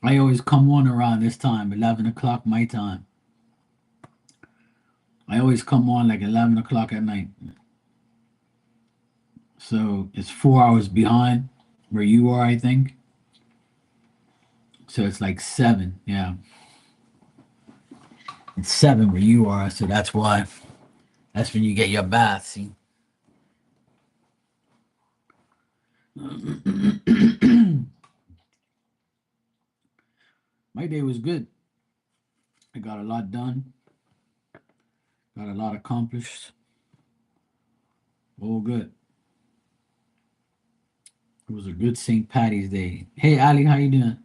I always come on around this time, 11 o'clock my time. I always come on like 11 o'clock at night. So it's 4 hours behind where you are, I think. So it's like seven. Yeah. It's seven where you are. So that's why. That's when you get your bath. See? My day was good. I got a lot done, got a lot accomplished. All good. It was a good St. Patty's Day. Hey, Ali, how you doing?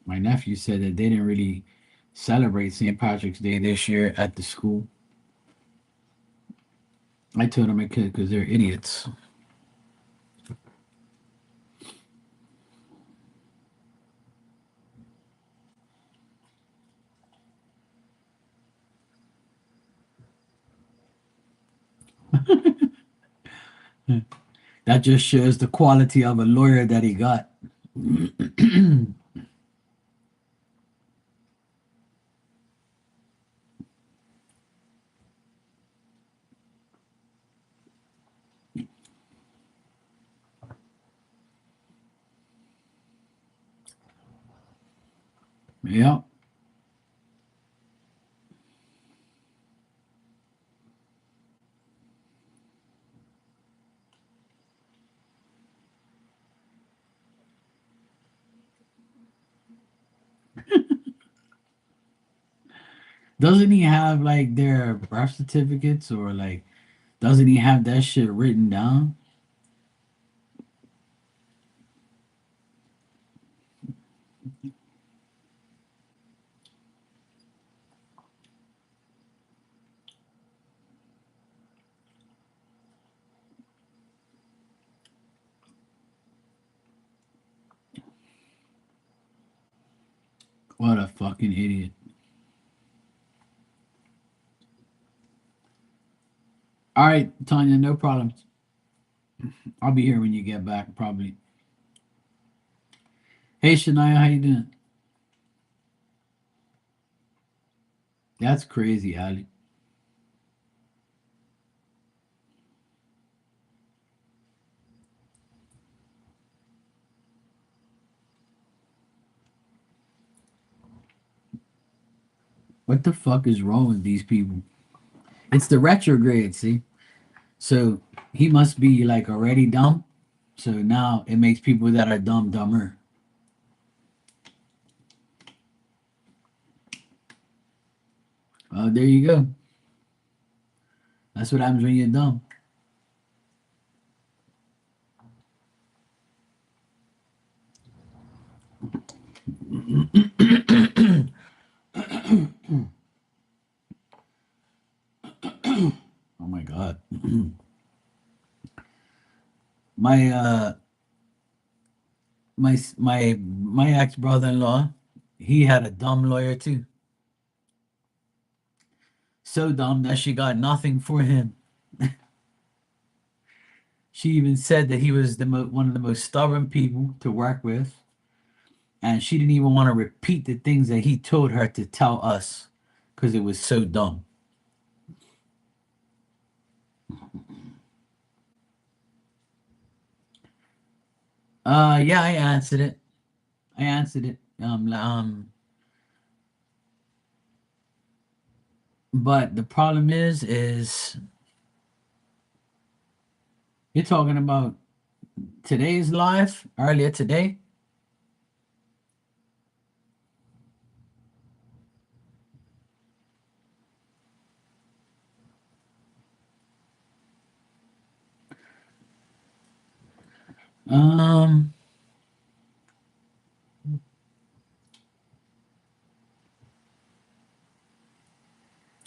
My nephew said that they didn't really celebrate St. Patrick's Day this year at the school. I told him I could because they're idiots. That just shows the quality of a lawyer that he got. Yeah. Doesn't he have like their birth certificates or like doesn't he have that shit written down? What a fucking idiot. All right, Tanya, no problem. I'll be here when you get back, probably. Hey, Shania, how you doing? That's crazy, Ali. What the fuck is wrong with these people? It's the retrograde, see? So he must be like already dumb. So now it makes people that are dumb dumber. There you go. That's what happens when you're dumb. Oh my god. My my ex brother in law, he had a dumb lawyer too. So dumb that she got nothing for him. She even said that he was one of the most stubborn people to work with, and she didn't even want to repeat the things that he told her to tell us because it was so dumb. Yeah, I answered it. I answered it. But the problem is you're talking about today's live earlier today. Um,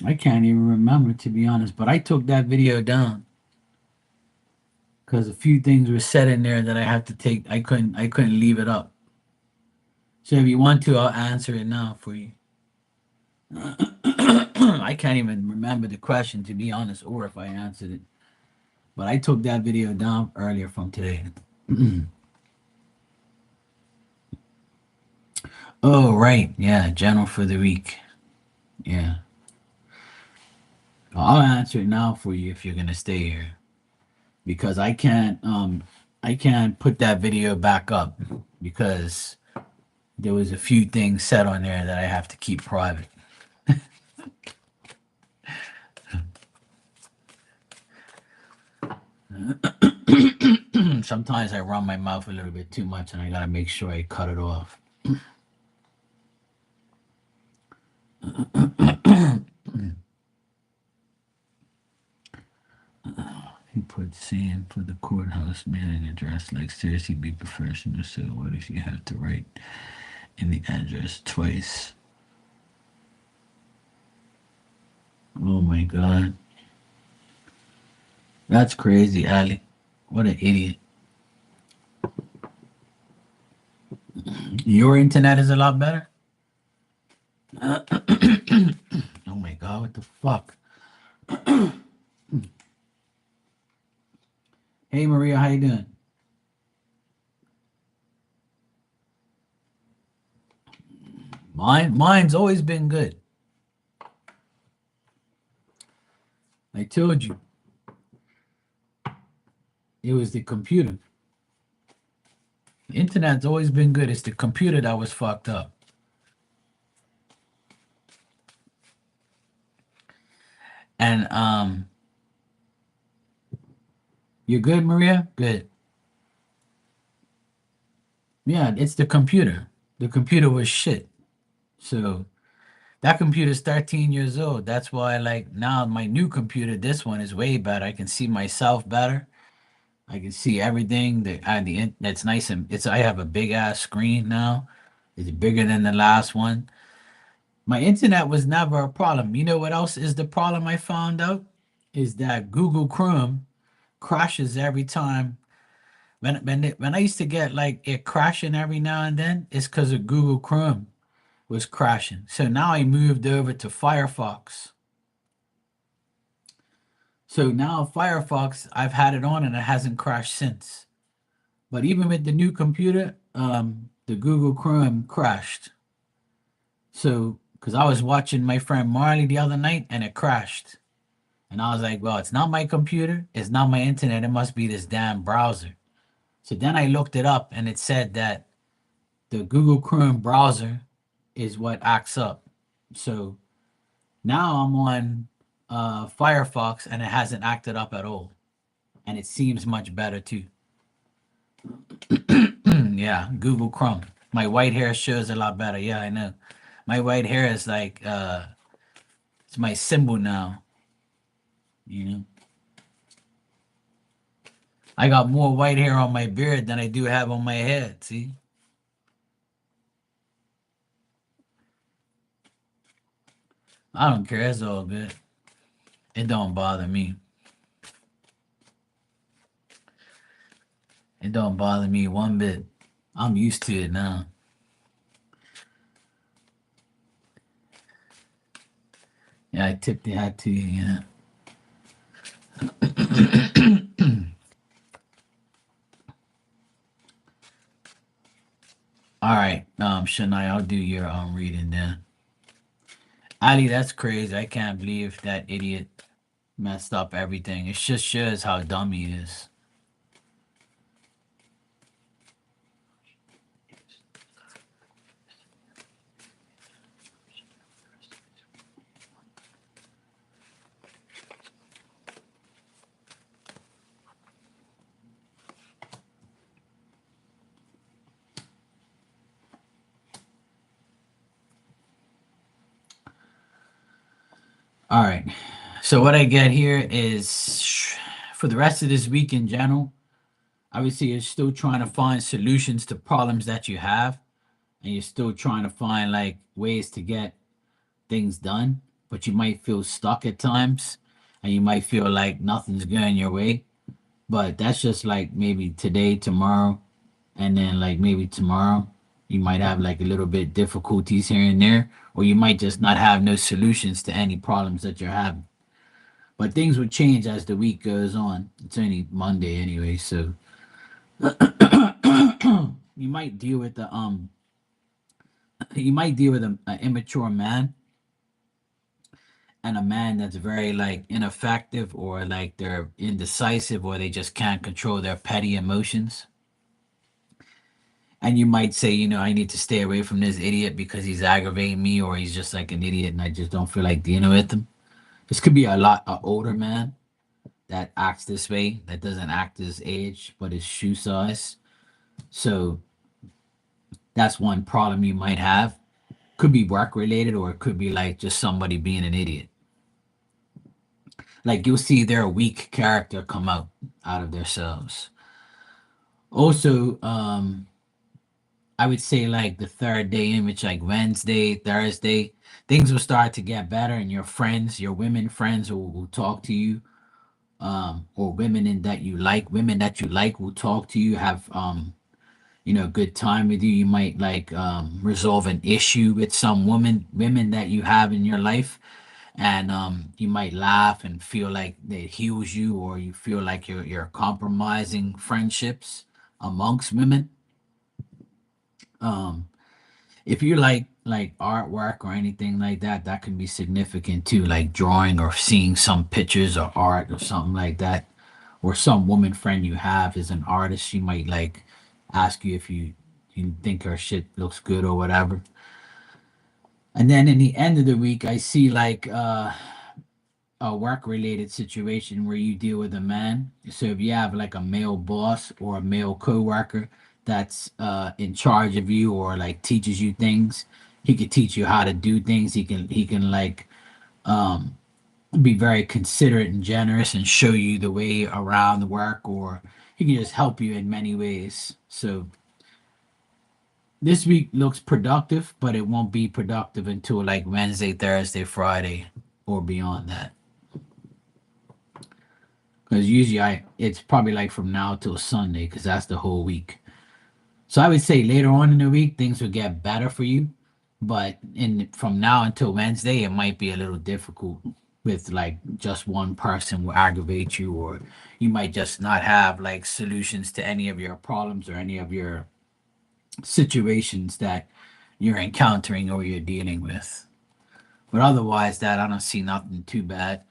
I can't even remember to be honest. But I took that video down. because a few things were said in there that I had to take. I couldn't leave it up. So if you want to, I'll answer it now for you. I can't even remember the question, to be honest, or if I answered it. But I took that video down earlier from today. Oh, right. Yeah, general for the week. Yeah. I'll answer it now for you if you're gonna stay here. Because I can't put that video back up because there was a few things said on there that I have to keep private. Sometimes I run my mouth a little bit too much and I gotta make sure I cut it off. He put Sam for the courthouse mailing address. Like, seriously, be professional. So, what if you have to write in the address twice? Oh my god. That's crazy, Ali. What an idiot. Your internet is a lot better? Oh my god, what the fuck? Hey Maria, how you doing? Mine's always been good. I told you. It was the computer. The internet's always been good. It's the computer that was fucked up. And you're good, Maria? Good. Yeah, it's the computer. The computer was shit. So that computer's 13 years old. That's why, like, now my new computer, this one is way better. I can see myself better. I can see everything. That's nice, and it's I have a big ass screen now. It's bigger than the last one. My internet was never a problem. You know what else is the problem I found out? Is that Google Chrome crashes every time. When I used to get like it crashing every now and then, it's because of Google Chrome was crashing. So now I moved over to Firefox. So now Firefox, I've had it on and it hasn't crashed since. But even with the new computer, the Google Chrome crashed. So, because I was watching my friend Marley the other night and it crashed. And I was like, well, it's not my computer, it's not my internet, it must be this damn browser. So then I looked it up and it said that the Google Chrome browser is what acts up. So now I'm on Firefox and it hasn't acted up at all. And it seems much better too. Yeah, Google Chrome. My white hair shows a lot better. Yeah, I know. My white hair is like it's my symbol now, you know. I got more white hair on my beard than I do have on my head, see? I don't care, it's all good. It don't bother me. It don't bother me one bit. I'm used to it now. Yeah, I tipped the hat to you, yeah. All right, Shania, I'll do your reading then. Ali, that's crazy. I can't believe that idiot messed up everything. It just shows how dumb he is. All right. So what I get here is for the rest of this week in general, obviously you're still trying to find solutions to problems that you have, and you're still trying to find like ways to get things done, but you might feel stuck at times and you might feel like nothing's going your way. But that's just like maybe today, tomorrow, and then like maybe tomorrow you might have like a little bit difficulties here and there, or you might just not have no solutions to any problems that you're having. But things will change as the week goes on. It's only Monday anyway, so you might deal with the you might deal with a immature man and a man that's very like ineffective or like they're indecisive or they just can't control their petty emotions. And you might say, I need to stay away from this idiot because he's aggravating me or he's just like an idiot and I just don't feel like dealing with him. This could be a older man that acts this way, that doesn't act his age, but his shoe size. So that's one problem you might have. Could be work related or it could be like just somebody being an idiot. Like you'll see their weak character come out of themselves. Also, I would say like the third day in which like Wednesday, Thursday, things will start to get better and your friends, your women friends will talk to you. Or women that you like will talk to you, have good time with you. You might like resolve an issue with some women that you have in your life, and you might laugh and feel like it heals you, or you feel like you're compromising friendships amongst women. Um, if you like artwork or anything like that, that can be significant too, like drawing or seeing some pictures or art or something like that. Or some woman friend you have is an artist, she might like ask you if you think her shit looks good or whatever. And then in the end of the week, I see like a work related situation where you deal with a man. So if you have like a male boss or a male coworker that's in charge of you or like teaches you things, he could teach you how to do things. He can like um be very considerate and generous and show you the way around the work, or he can just help you in many ways. So this week looks productive, but it won't be productive until like Wednesday, Thursday, Friday, or beyond that. Because usually it's probably like from now till Sunday, because that's the whole week. So I would say later on in the week things will get better for you, but in from now until Wednesday it might be a little difficult. With like just one person will aggravate you, or you might just not have like solutions to any of your problems or any of your situations that you're encountering or you're dealing with. But otherwise, that I don't see nothing too bad,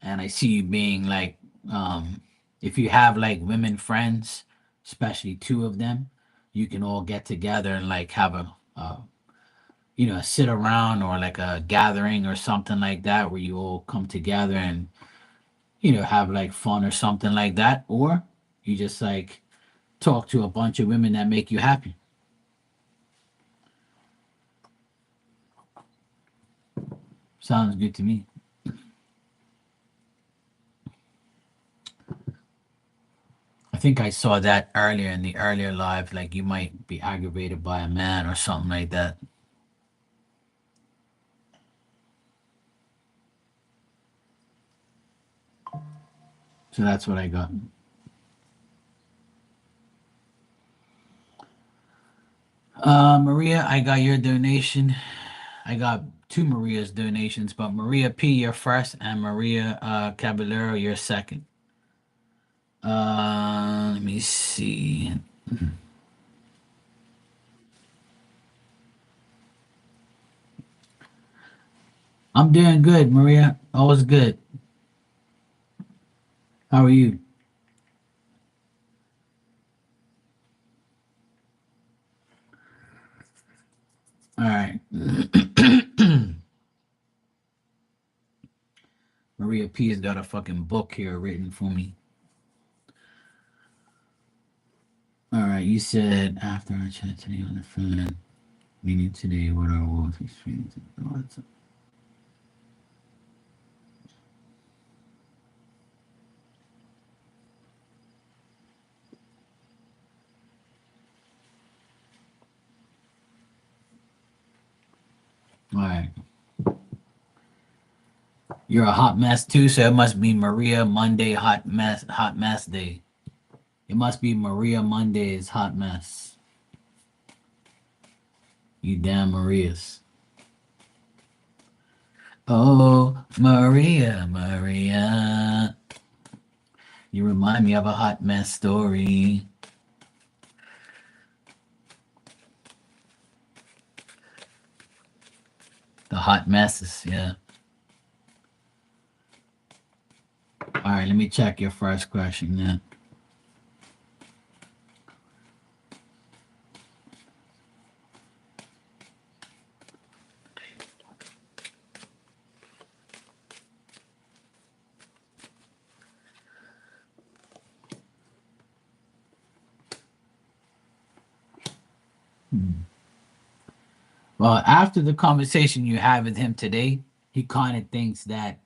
and I see you being like, um, if you have like women friends, especially two of them, you can all get together and like have a sit around or like a gathering or something like that where you all come together and have like fun or something like that, or you just like talk to a bunch of women that make you happy. Sounds good to me. I think I saw that earlier in the earlier live, like you might be aggravated by a man or something like that. So that's what I got. Maria, I got your donation. I got two Maria's donations, but Maria P, you're first, and Maria Caballero, you're second. Let me see. I'm doing good, Maria. Always good. How are you? All right. Maria P has got a fucking book here written for me. All right. You said after I chat today on the phone, meaning today, what are all these feelings and thoughts? All right. You're a hot mess too, so it must be Maria Monday hot mess day. It must be Maria Monday's hot mess. You damn Marias. Oh, Maria, Maria. You remind me of a hot mess story. The hot messes, yeah. All right, let me check your first question then. Well, after the conversation you had with him today, he kind of thinks that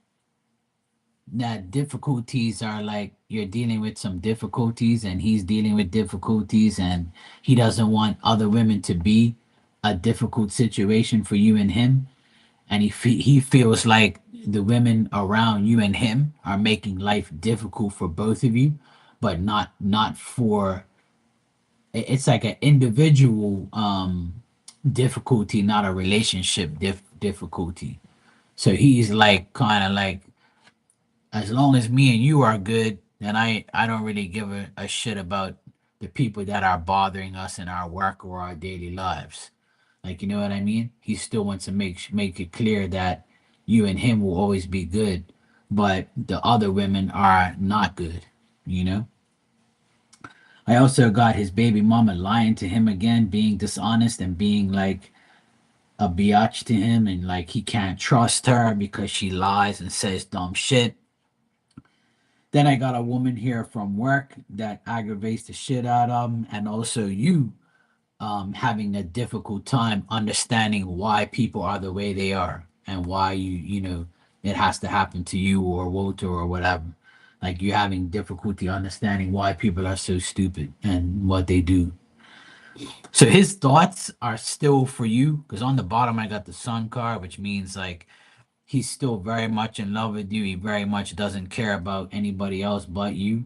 difficulties are like you're dealing with some difficulties and he's dealing with difficulties and he doesn't want other women to be a difficult situation for you and him, and he feels like the women around you and him are making life difficult for both of you, but not for it's like an individual difficulty, not a relationship difficulty. So he's like kind of like, as long as me and you are good, then I don't really give a shit about the people that are bothering us in our work or our daily lives. Like, you know what I mean? He still wants to make it clear that you and him will always be good, but the other women are not good, you know? I also got his baby mama lying to him again, being dishonest and being like a biatch to him, and like he can't trust her because she lies and says dumb shit. Then I got a woman here from work that aggravates the shit out of him, and also you having a difficult time understanding why people are the way they are and why you know it has to happen to you or Walter or whatever. Like you're having difficulty understanding why people are so stupid and what they do. So his thoughts are still for you because on the bottom I got the sun card, which means like he's still very much in love with you. He very much doesn't care about anybody else but you,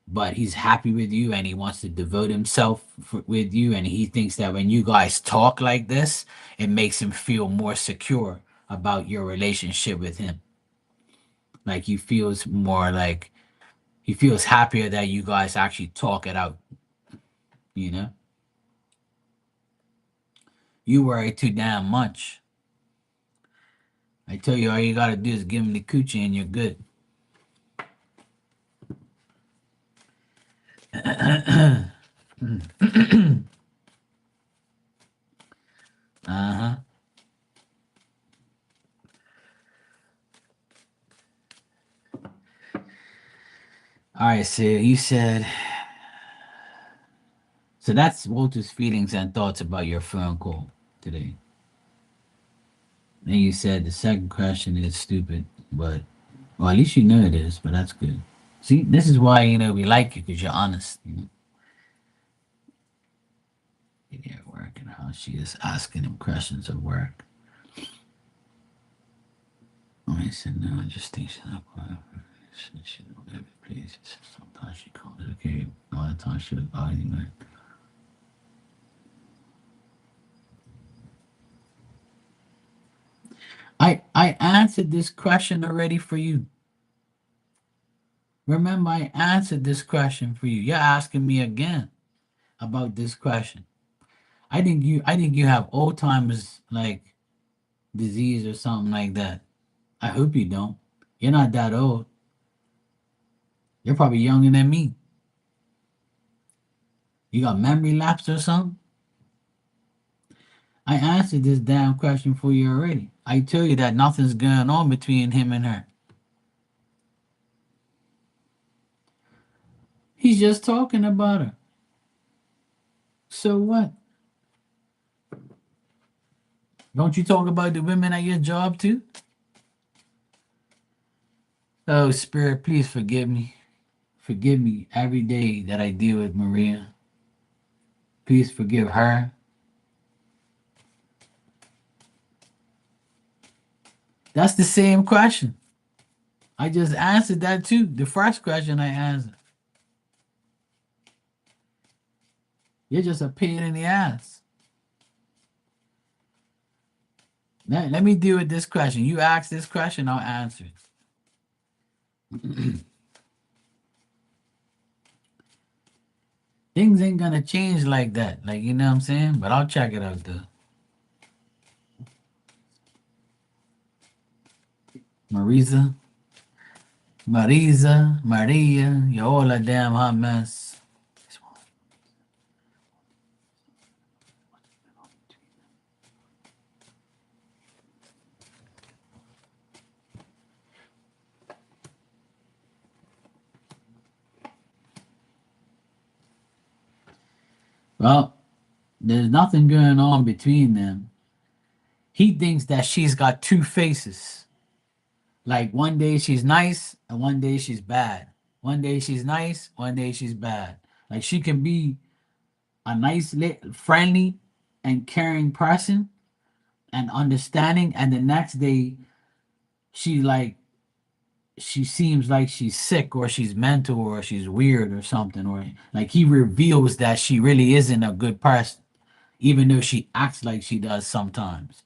but he's happy with you and he wants to devote himself with you. And he thinks that when you guys talk like this, it makes him feel more secure about your relationship with him. Like he feels more like he feels happier that you guys actually talk it out, you know? You worry too damn much. I tell you, all you gotta do is give him the coochie and you're good. Uh-huh. All right, so you said, so that's Walter's feelings and thoughts about your phone call today. Then you said the second question is stupid, but well, at least you know it is, but that's good. See, this is why we like you because you're honest. At work and how she is asking him questions at work. I said no, I just think she's not quiet. She don't ever please. Sometimes she calls it okay. All the time she was arguing. I answered this question already for you. Remember, I answered this question for you. You're asking me again about this question. I think you have Alzheimer's like disease or something like that. I hope you don't. You're not that old. You're probably younger than me. You got memory lapse or something? I answered this damn question for you already. I tell you that nothing's going on between him and her. He's just talking about her. So what? Don't you talk about the women at your job too? Oh, Spirit, please forgive me. Forgive me every day that I deal with Maria. Please forgive her. That's the same question. I just answered that too. The first question I answered. You're just a pain in the ass. Let me deal with this question. You ask this question, I'll answer it. Things ain't gonna change like that. Like, you know what I'm saying? But I'll check it out though. Marisa, Maria, you're all a damn hot mess. Well, there's nothing going on between them. He thinks that she's got two faces. Like one day she's nice and one day she's bad. One day she's nice, one day she's bad. Like she can be a nice, friendly, and caring person and understanding, and the next day she like she seems like she's sick or she's mental or she's weird or something, or like he reveals that she really isn't a good person, even though she acts like she does sometimes.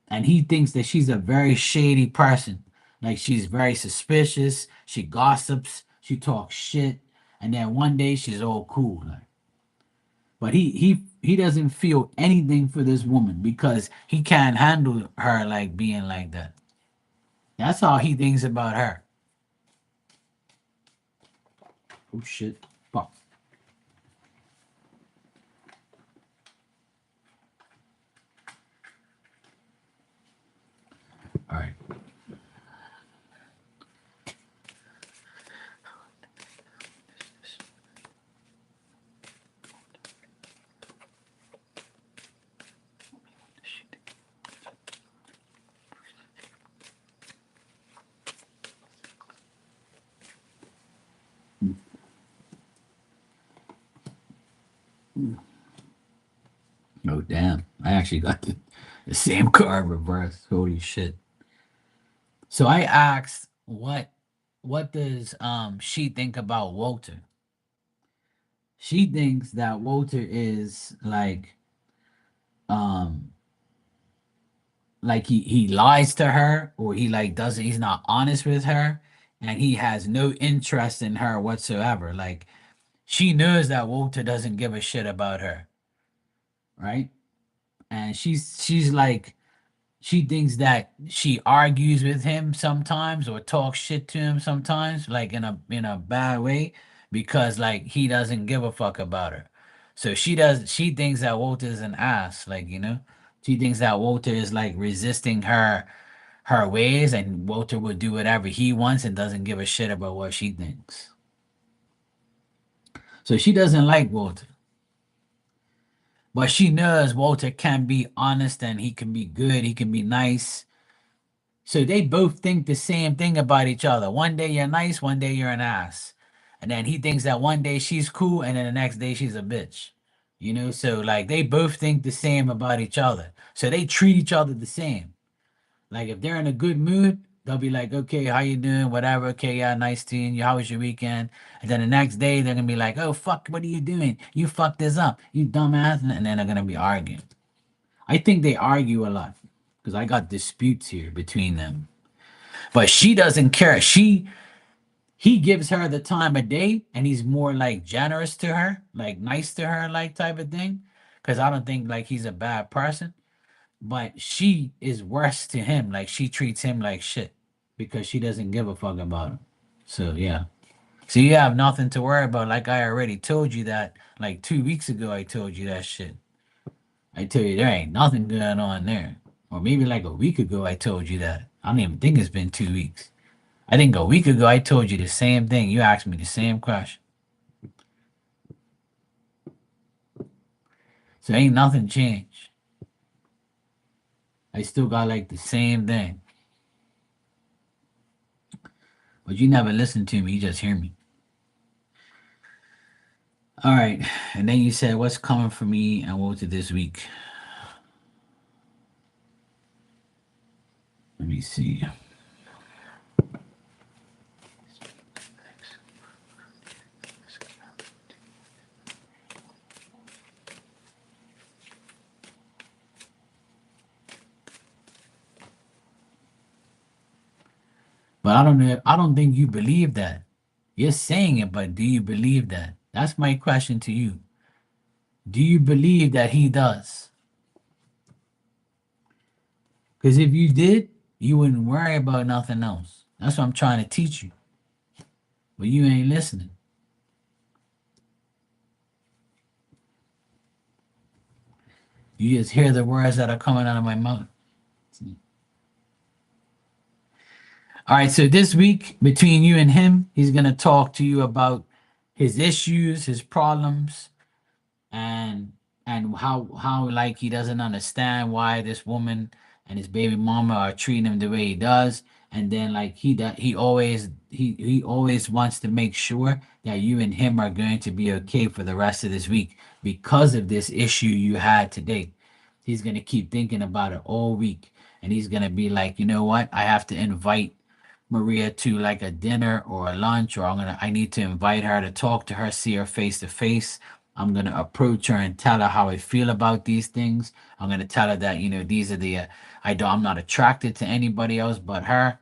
And he thinks that she's a very shady person. Like she's very suspicious. She gossips. She talks shit. And then one day she's all cool. Like, but he doesn't feel anything for this woman because he can't handle her like being like that. That's how he thinks about her. Oh shit! Fuck. All right. Oh damn! I actually got the same card reversed. Holy shit! So I asked, what does she think about Walter? She thinks that Walter is um like he lies to her, or he like doesn't he's not honest with her, and he has no interest in her whatsoever. Like she knows that Walter doesn't give a shit about her, right? And she's like she thinks that she argues with him sometimes or talks shit to him sometimes, like in a bad way, because like he doesn't give a fuck about her. So she thinks that Walter is an ass, like, you know. She thinks that Walter is like resisting her ways, and Walter will do whatever he wants and doesn't give a shit about what she thinks. So she doesn't like Walter. But she knows Walter can be honest and he can be good, he can be nice. So they both think the same thing about each other. One day you're nice, one day you're an ass. And then he thinks that one day she's cool and then the next day she's a bitch. You know, so like they both think the same about each other. So they treat each other the same. Like if they're in a good mood, they'll be like, "Okay, how you doing? Whatever. Okay, yeah, nice seeing you. How was your weekend?" And then the next day they're gonna be like, "Oh fuck, what are you doing? You fucked this up, you dumbass." And then they're gonna be arguing. I think they argue a lot because I got disputes here between them. But she doesn't care. He gives her the time of day and he's more like generous to her, like nice to her, like type of thing. Cause I don't think like he's a bad person. But she is worse to him. Like she treats him like shit because she doesn't give a fuck about him. So yeah. So you have nothing to worry about. Like I already told you that like 2 weeks ago I told you that shit. I tell you there ain't nothing going on there. Or maybe like a week ago I told you that. I don't even think it's been 2 weeks. I think a week ago I told you the same thing. You asked me the same question. So ain't nothing changed. I still got like the same thing. But you never listen to me, you just hear me. All right. And then you said, what's coming for me and what to this week? Let me see. But I don't know. I don't think you believe that. You're saying it, but do you believe that? That's my question to you. Do you believe that he does? Because if you did, you wouldn't worry about nothing else. That's what I'm trying to teach you. But you ain't listening. You just hear the words that are coming out of my mouth. All right, so this week between you and him, he's gonna talk to you about his issues, his problems, and how like he doesn't understand why this woman and his baby mama are treating him the way he does. And then like he always wants to make sure that you and him are going to be okay for the rest of this week because of this issue you had today. He's gonna keep thinking about it all week, and he's gonna be like, you know what, I have to invite Maria to like a dinner or a lunch, or I need to invite her to talk to her, see her face to face. I'm gonna approach her and tell her how I feel about these things. I'm gonna tell her that, these are the I'm not attracted to anybody else but her.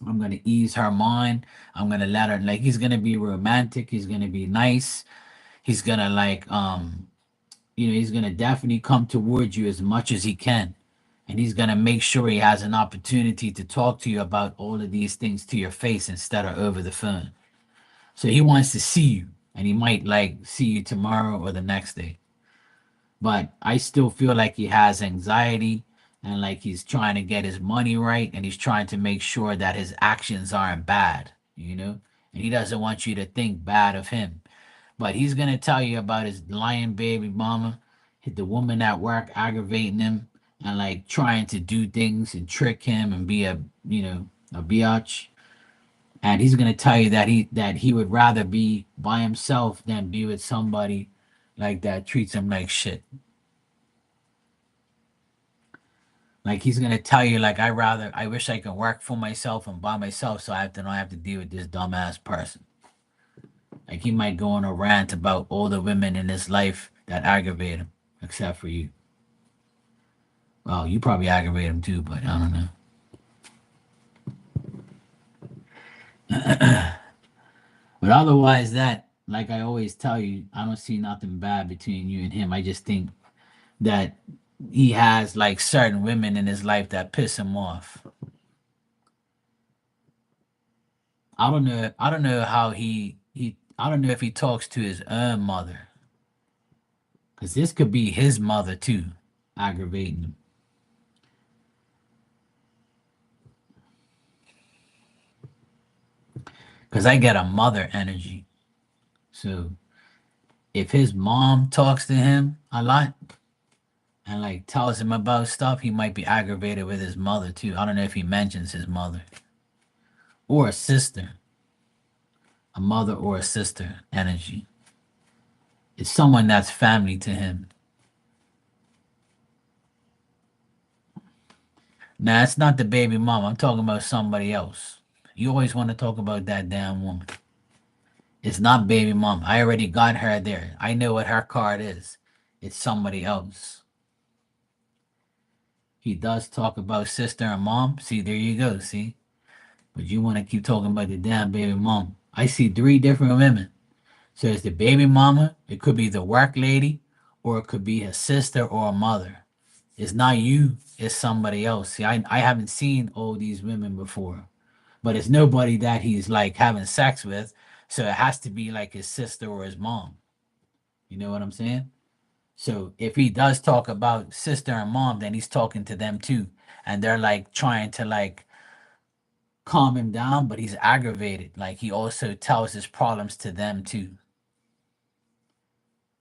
I'm gonna ease her mind. I'm gonna let her, like, he's gonna be romantic. He's gonna be nice. He's gonna like he's gonna definitely come towards you as much as he can, and he's gonna make sure he has an opportunity to talk to you about all of these things to your face instead of over the phone. So he wants to see you, and he might like see you tomorrow or the next day. But I still feel like he has anxiety, and like he's trying to get his money right, and he's trying to make sure that his actions aren't bad. And he doesn't want you to think bad of him. But he's gonna tell you about his lying baby mama, the woman at work aggravating him and like trying to do things and trick him and be a biatch. And he's gonna tell you that he would rather be by himself than be with somebody like that treats him like shit. Like he's gonna tell you like I wish I could work for myself and by myself so I don't have to deal with this dumbass person. Like he might go on a rant about all the women in his life that aggravate him, except for you. Well, you probably aggravate him too, but I don't know. But otherwise, that, like I always tell you, I don't see nothing bad between you and him. I just think that he has like certain women in his life that piss him off. I don't know. I don't know how he. I don't know if he talks to his own mother, because this could be his mother too, aggravating him. Because I get a mother energy. So if his mom talks to him a lot and like tells him about stuff, he might be aggravated with his mother too. I don't know if he mentions his mother or a sister, a mother or a sister energy. It's someone that's family to him. Now, it's not the baby mom. I'm talking about somebody else. You always want to talk about that damn woman. It's not baby mom. I already got her there. I know what her card is. It's somebody else. He does talk about sister and mom. See, there you go. See? But you want to keep talking about the damn baby mom. I see three different women. So it's the baby mama, it could be the work lady, or it could be a sister or a mother. It's not you, it's somebody else. See, I haven't seen all these women before, but it's nobody that he's like having sex with. So it has to be like his sister or his mom. You know what I'm saying? So if he does talk about sister and mom, then he's talking to them too. And they're like trying to like calm him down, but he's aggravated. Like he also tells his problems to them too.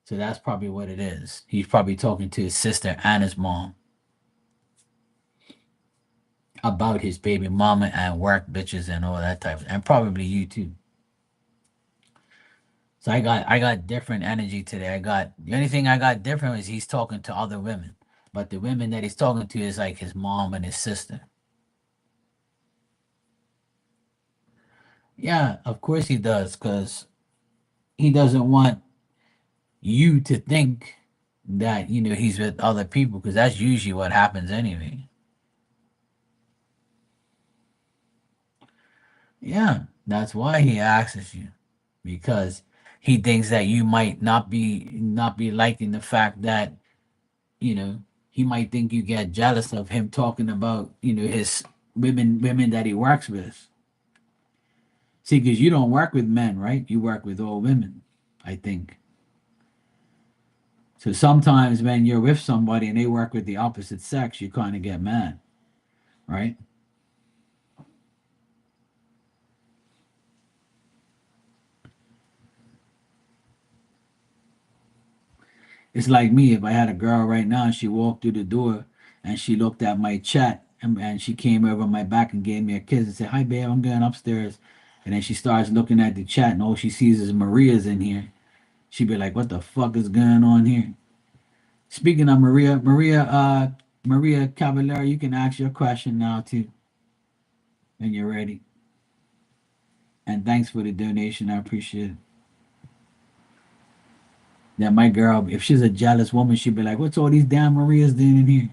So that's probably what it is. He's probably talking to his sister and his mom about his baby mama and work bitches and all that type of, and probably you too. So I got different energy today. The only thing I got different is he's talking to other women. But the women that he's talking to is like his mom and his sister. Yeah, of course he does, because he doesn't want you to think that, he's with other people, because that's usually what happens anyway. Yeah, that's why he asks you, because he thinks that you might not be liking the fact that, you know, he might think you get jealous of him talking about, his women that he works with. See, because you don't work with men, right? You work with all women, I think. So sometimes when you're with somebody and they work with the opposite sex, you kind of get mad, right? It's like me, if I had a girl right now and she walked through the door and she looked at my chat, and she came over my back and gave me a kiss and said, "Hi, babe, I'm going upstairs." And then she starts looking at the chat and all she sees is Maria's in here. She'd be like, "What the fuck is going on here?" Speaking of Maria Cavallari, you can ask your question now too when you're ready. And thanks for the donation. I appreciate it. That my girl, if she's a jealous woman, she'd be like, "What's all these damn Marias doing in here?"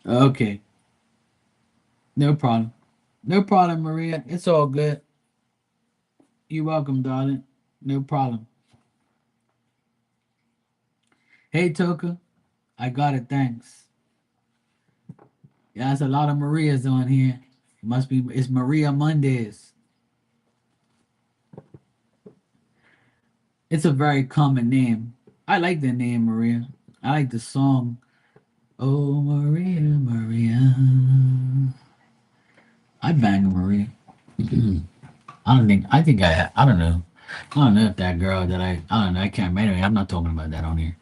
Okay, no problem. No problem, Maria. It's all good. You're welcome, darling. No problem. Hey, Toka. I got it. Thanks. Yeah, there's a lot of Marias on here. It must be. It's Maria Mondays. It's a very common name. I like the name Maria. I like the song. Oh, Maria, Maria. I bang a Maria. I don't think. I think I. I don't know. I don't know if that girl that I don't know. I can't. Anyway, I'm not talking about that on here.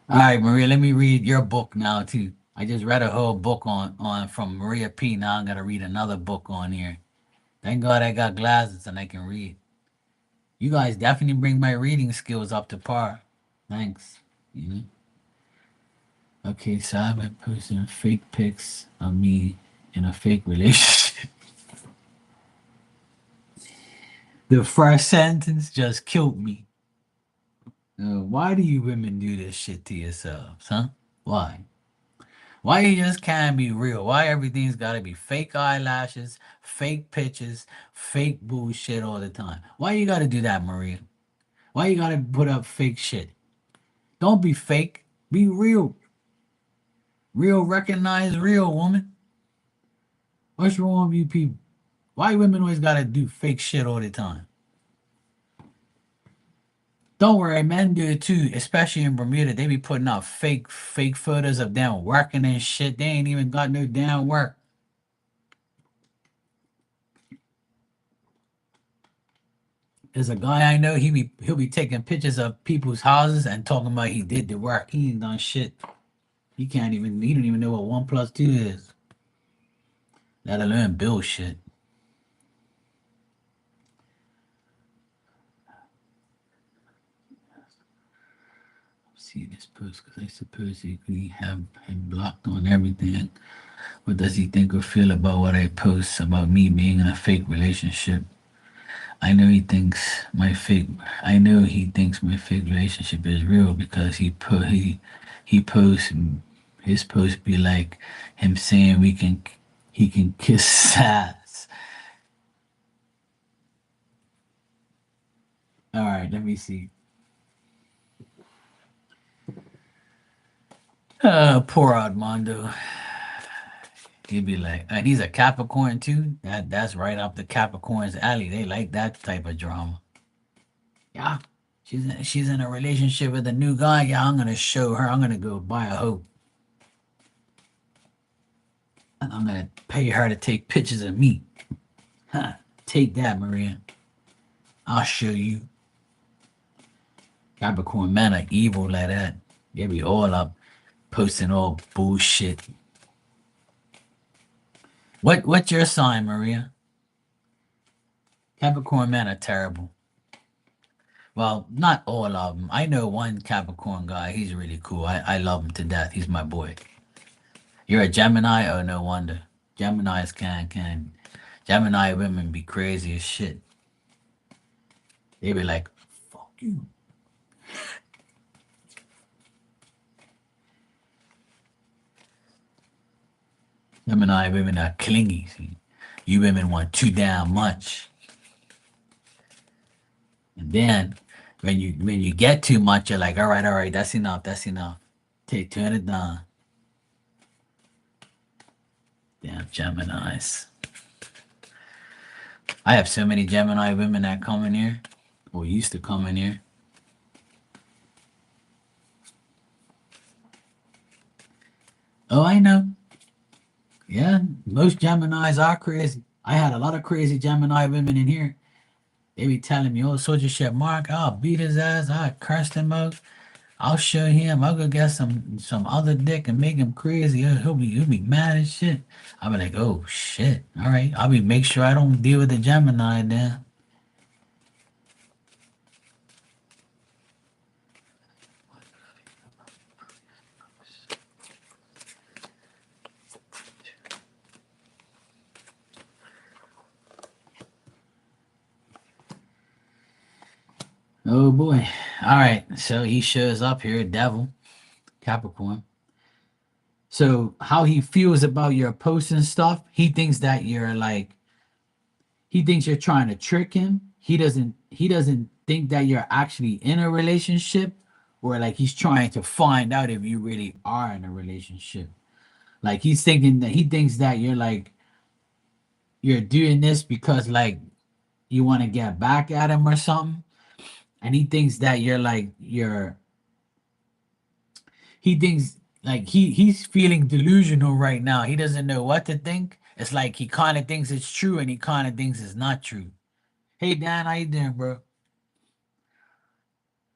All right, Maria. Let me read your book now too. I just read a whole book on from Maria P. Now I'm gonna read another book on here. Thank God I got glasses and I can read. You guys definitely bring my reading skills up to par. Thanks. You know. Okay, so I've been posting fake pics of me in a fake relationship. The first sentence just killed me. Why do you women do this shit to yourselves, huh? Why? Why you just can't be real? Why everything's gotta be fake eyelashes, fake pictures, fake bullshit all the time? Why you gotta do that, Maria? Why you gotta put up fake shit? Don't be fake. Be real. Real recognize real, woman. What's wrong with you people? Why women always gotta do fake shit all the time? Don't worry, men do it too, especially in Bermuda. They be putting out fake photos of them working and shit. They ain't even got no damn work. There's a guy I know. He'll be taking pictures of people's houses and talking about he did the work. He ain't done shit. He don't even know what 1 plus 2 is. Let alone build shit. See this post because I supposedly have him blocked on everything. What does he think or feel about what I post about me being in a fake relationship? I know he thinks my fake. I know he thinks my fake relationship is real because he posts his post be like him saying he can kiss ass. All right, let me see. Poor Armando. He'd be like, and he's a Capricorn too. That's right up the Capricorn's alley. They like that type of drama. Yeah, she's in a relationship with a new guy. Yeah, I'm gonna show her. I'm gonna go buy a hoe. And I'm gonna pay her to take pictures of me. Huh. Take that, Maria. I'll show you. Capricorn men are evil like that. They be all up posting all bullshit. What's your sign, Maria? Capricorn men are terrible. Well, not all of them. I know one Capricorn guy. He's really cool. I love him to death. He's my boy. You're a Gemini? Oh, no wonder. Geminis can. Gemini women be crazy as shit. They be like, fuck you. Gemini women are clingy. See? You women want too damn much. And then when you get too much, you're like, all right, that's enough, that's enough. Turn it down. Damn Geminis. I have so many Gemini women that come in here, or used to come in here. Oh, I know. Yeah, most Geminis are crazy. I had a lot of crazy Gemini women in here. They be telling me all sorts of shit. Mark, I'll beat his ass. I'll curse him out. I'll show him. I'll go get some other dick and make him crazy. He'll be mad as shit. I'll be like, oh shit. All right. I'll be make sure I don't deal with the Gemini then. Oh boy. All right. So he shows up here, devil, Capricorn. So how he feels about your posts and stuff, he thinks that you're like he thinks you're trying to trick him. He doesn't think that you're actually in a relationship, or like he's trying to find out if you really are in a relationship. Like he's thinking that he thinks that you're like you're doing this because like you want to get back at him or something. And he thinks that you're like you're he thinks like he's feeling delusional right now. He doesn't know what to think. It's like he kind of thinks it's true and he kind of thinks it's not true. Hey Dan, how you doing, bro?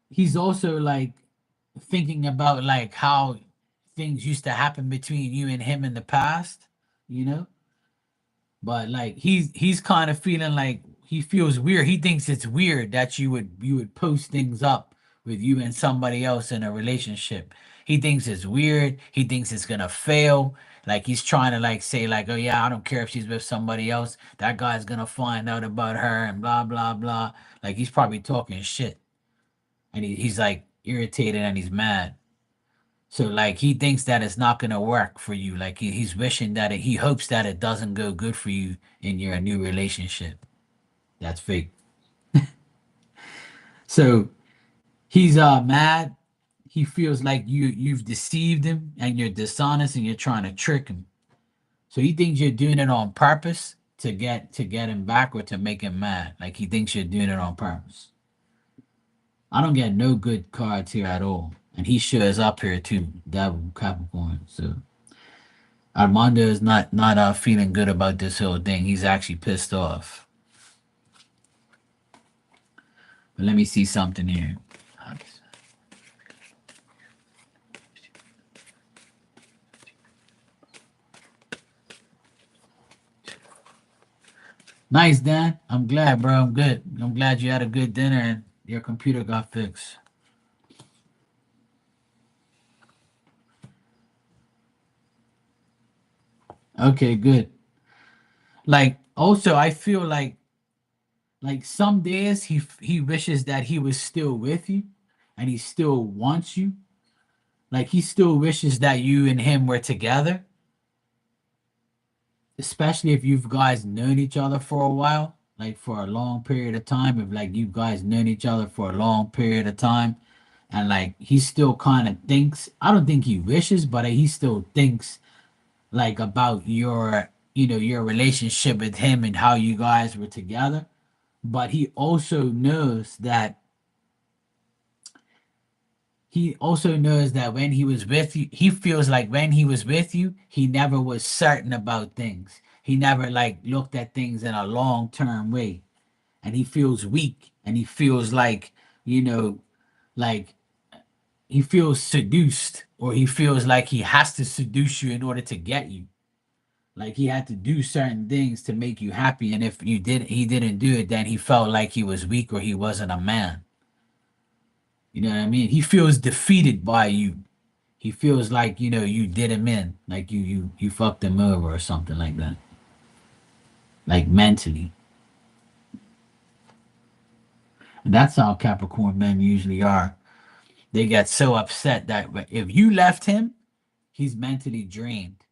He's also like thinking about like how things used to happen between you and him in the past, you know? But like he's kind of feeling like he feels weird. He thinks it's weird that you would post things up with you and somebody else in a relationship. He thinks it's weird. He thinks it's gonna fail. Like he's trying to like say like, oh yeah, I don't care if she's with somebody else. That guy's gonna find out about her and blah blah blah. Like he's probably talking shit, and he's like irritated and he's mad. So like he thinks that it's not gonna work for you. Like he's wishing that he hopes that it doesn't go good for you in your new relationship. That's fake. So he's mad. He feels like you've deceived him and you're dishonest and you're trying to trick him. So he thinks you're doing it on purpose to get him back or to make him mad. Like he thinks you're doing it on purpose. I don't get no good cards here at all. And he shows up here too, Devil Capricorn. So Armando is not feeling good about this whole thing. He's actually pissed off. But let me see something here. Nice, Dan. I'm glad, bro. I'm good. I'm glad you had a good dinner and your computer got fixed. Okay, good. Like also I feel like some days he wishes that he was still with you and he still wants you. Like he still wishes that you and him were together, especially if you guys known each other for a while, like for a long period of time. If like you guys known each other for a long period of time, and like he still kind of thinks, I don't think he wishes, but he still thinks like about your relationship with him and how you guys were together. But he also knows that when he was with you, he feels like when he was with you, he never was certain about things. He never like looked at things in a long-term way. And he feels weak and he feels like, you know, like he feels seduced, or he feels like he has to seduce you in order to get you. Like he had to do certain things to make you happy. And if he didn't do it, then he felt like he was weak or he wasn't a man. You know what I mean? He feels defeated by you. He feels like, you did him in, like you fucked him over or something like that, like mentally. And that's how Capricorn men usually are. They get so upset that if you left him, he's mentally drained.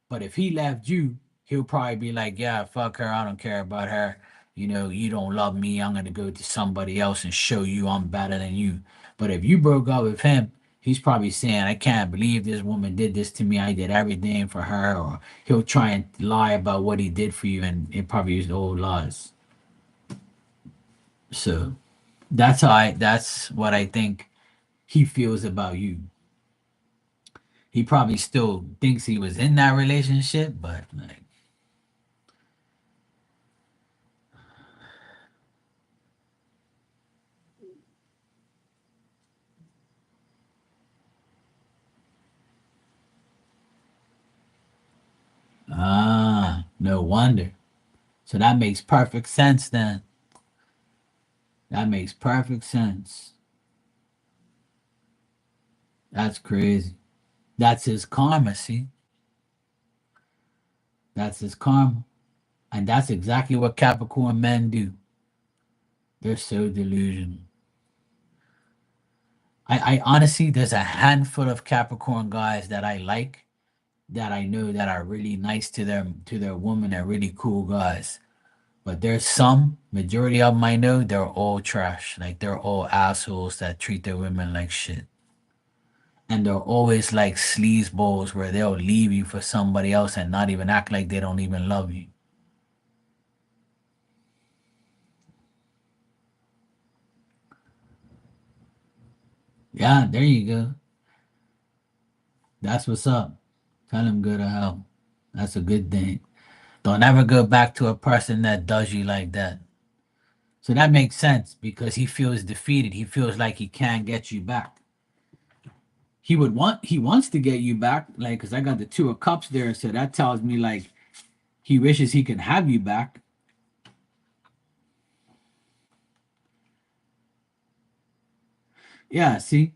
But if he left you, he'll probably be like, yeah, fuck her. I don't care about her. You don't love me. I'm going to go to somebody else and show you I'm better than you. But if you broke up with him, he's probably saying, I can't believe this woman did this to me. I did everything for her. Or he'll try and lie about what he did for you. And it probably is old lies. So that's what I think he feels about you. He probably still thinks he was in that relationship, but like, no wonder. So that makes perfect sense then. That makes perfect sense. That's crazy. That's his karma, see? That's his karma. And that's exactly what Capricorn men do. They're so delusional. I honestly, there's a handful of Capricorn guys that I like, that I know that are really nice to their woman. They're really cool guys. But there's some, majority of them I know, they're all trash. Like they're all assholes that treat their women like shit. And they're always like sleazeballs where they'll leave you for somebody else and not even act like they don't even love you. Yeah, there you go. That's what's up. Tell them go to hell. That's a good thing. Don't ever go back to a person that does you like that. So that makes sense because he feels defeated. He feels like he can't get you back. He wants to get you back, like, because I got the two of cups there, so that tells me like he wishes he can have you back. Yeah, see,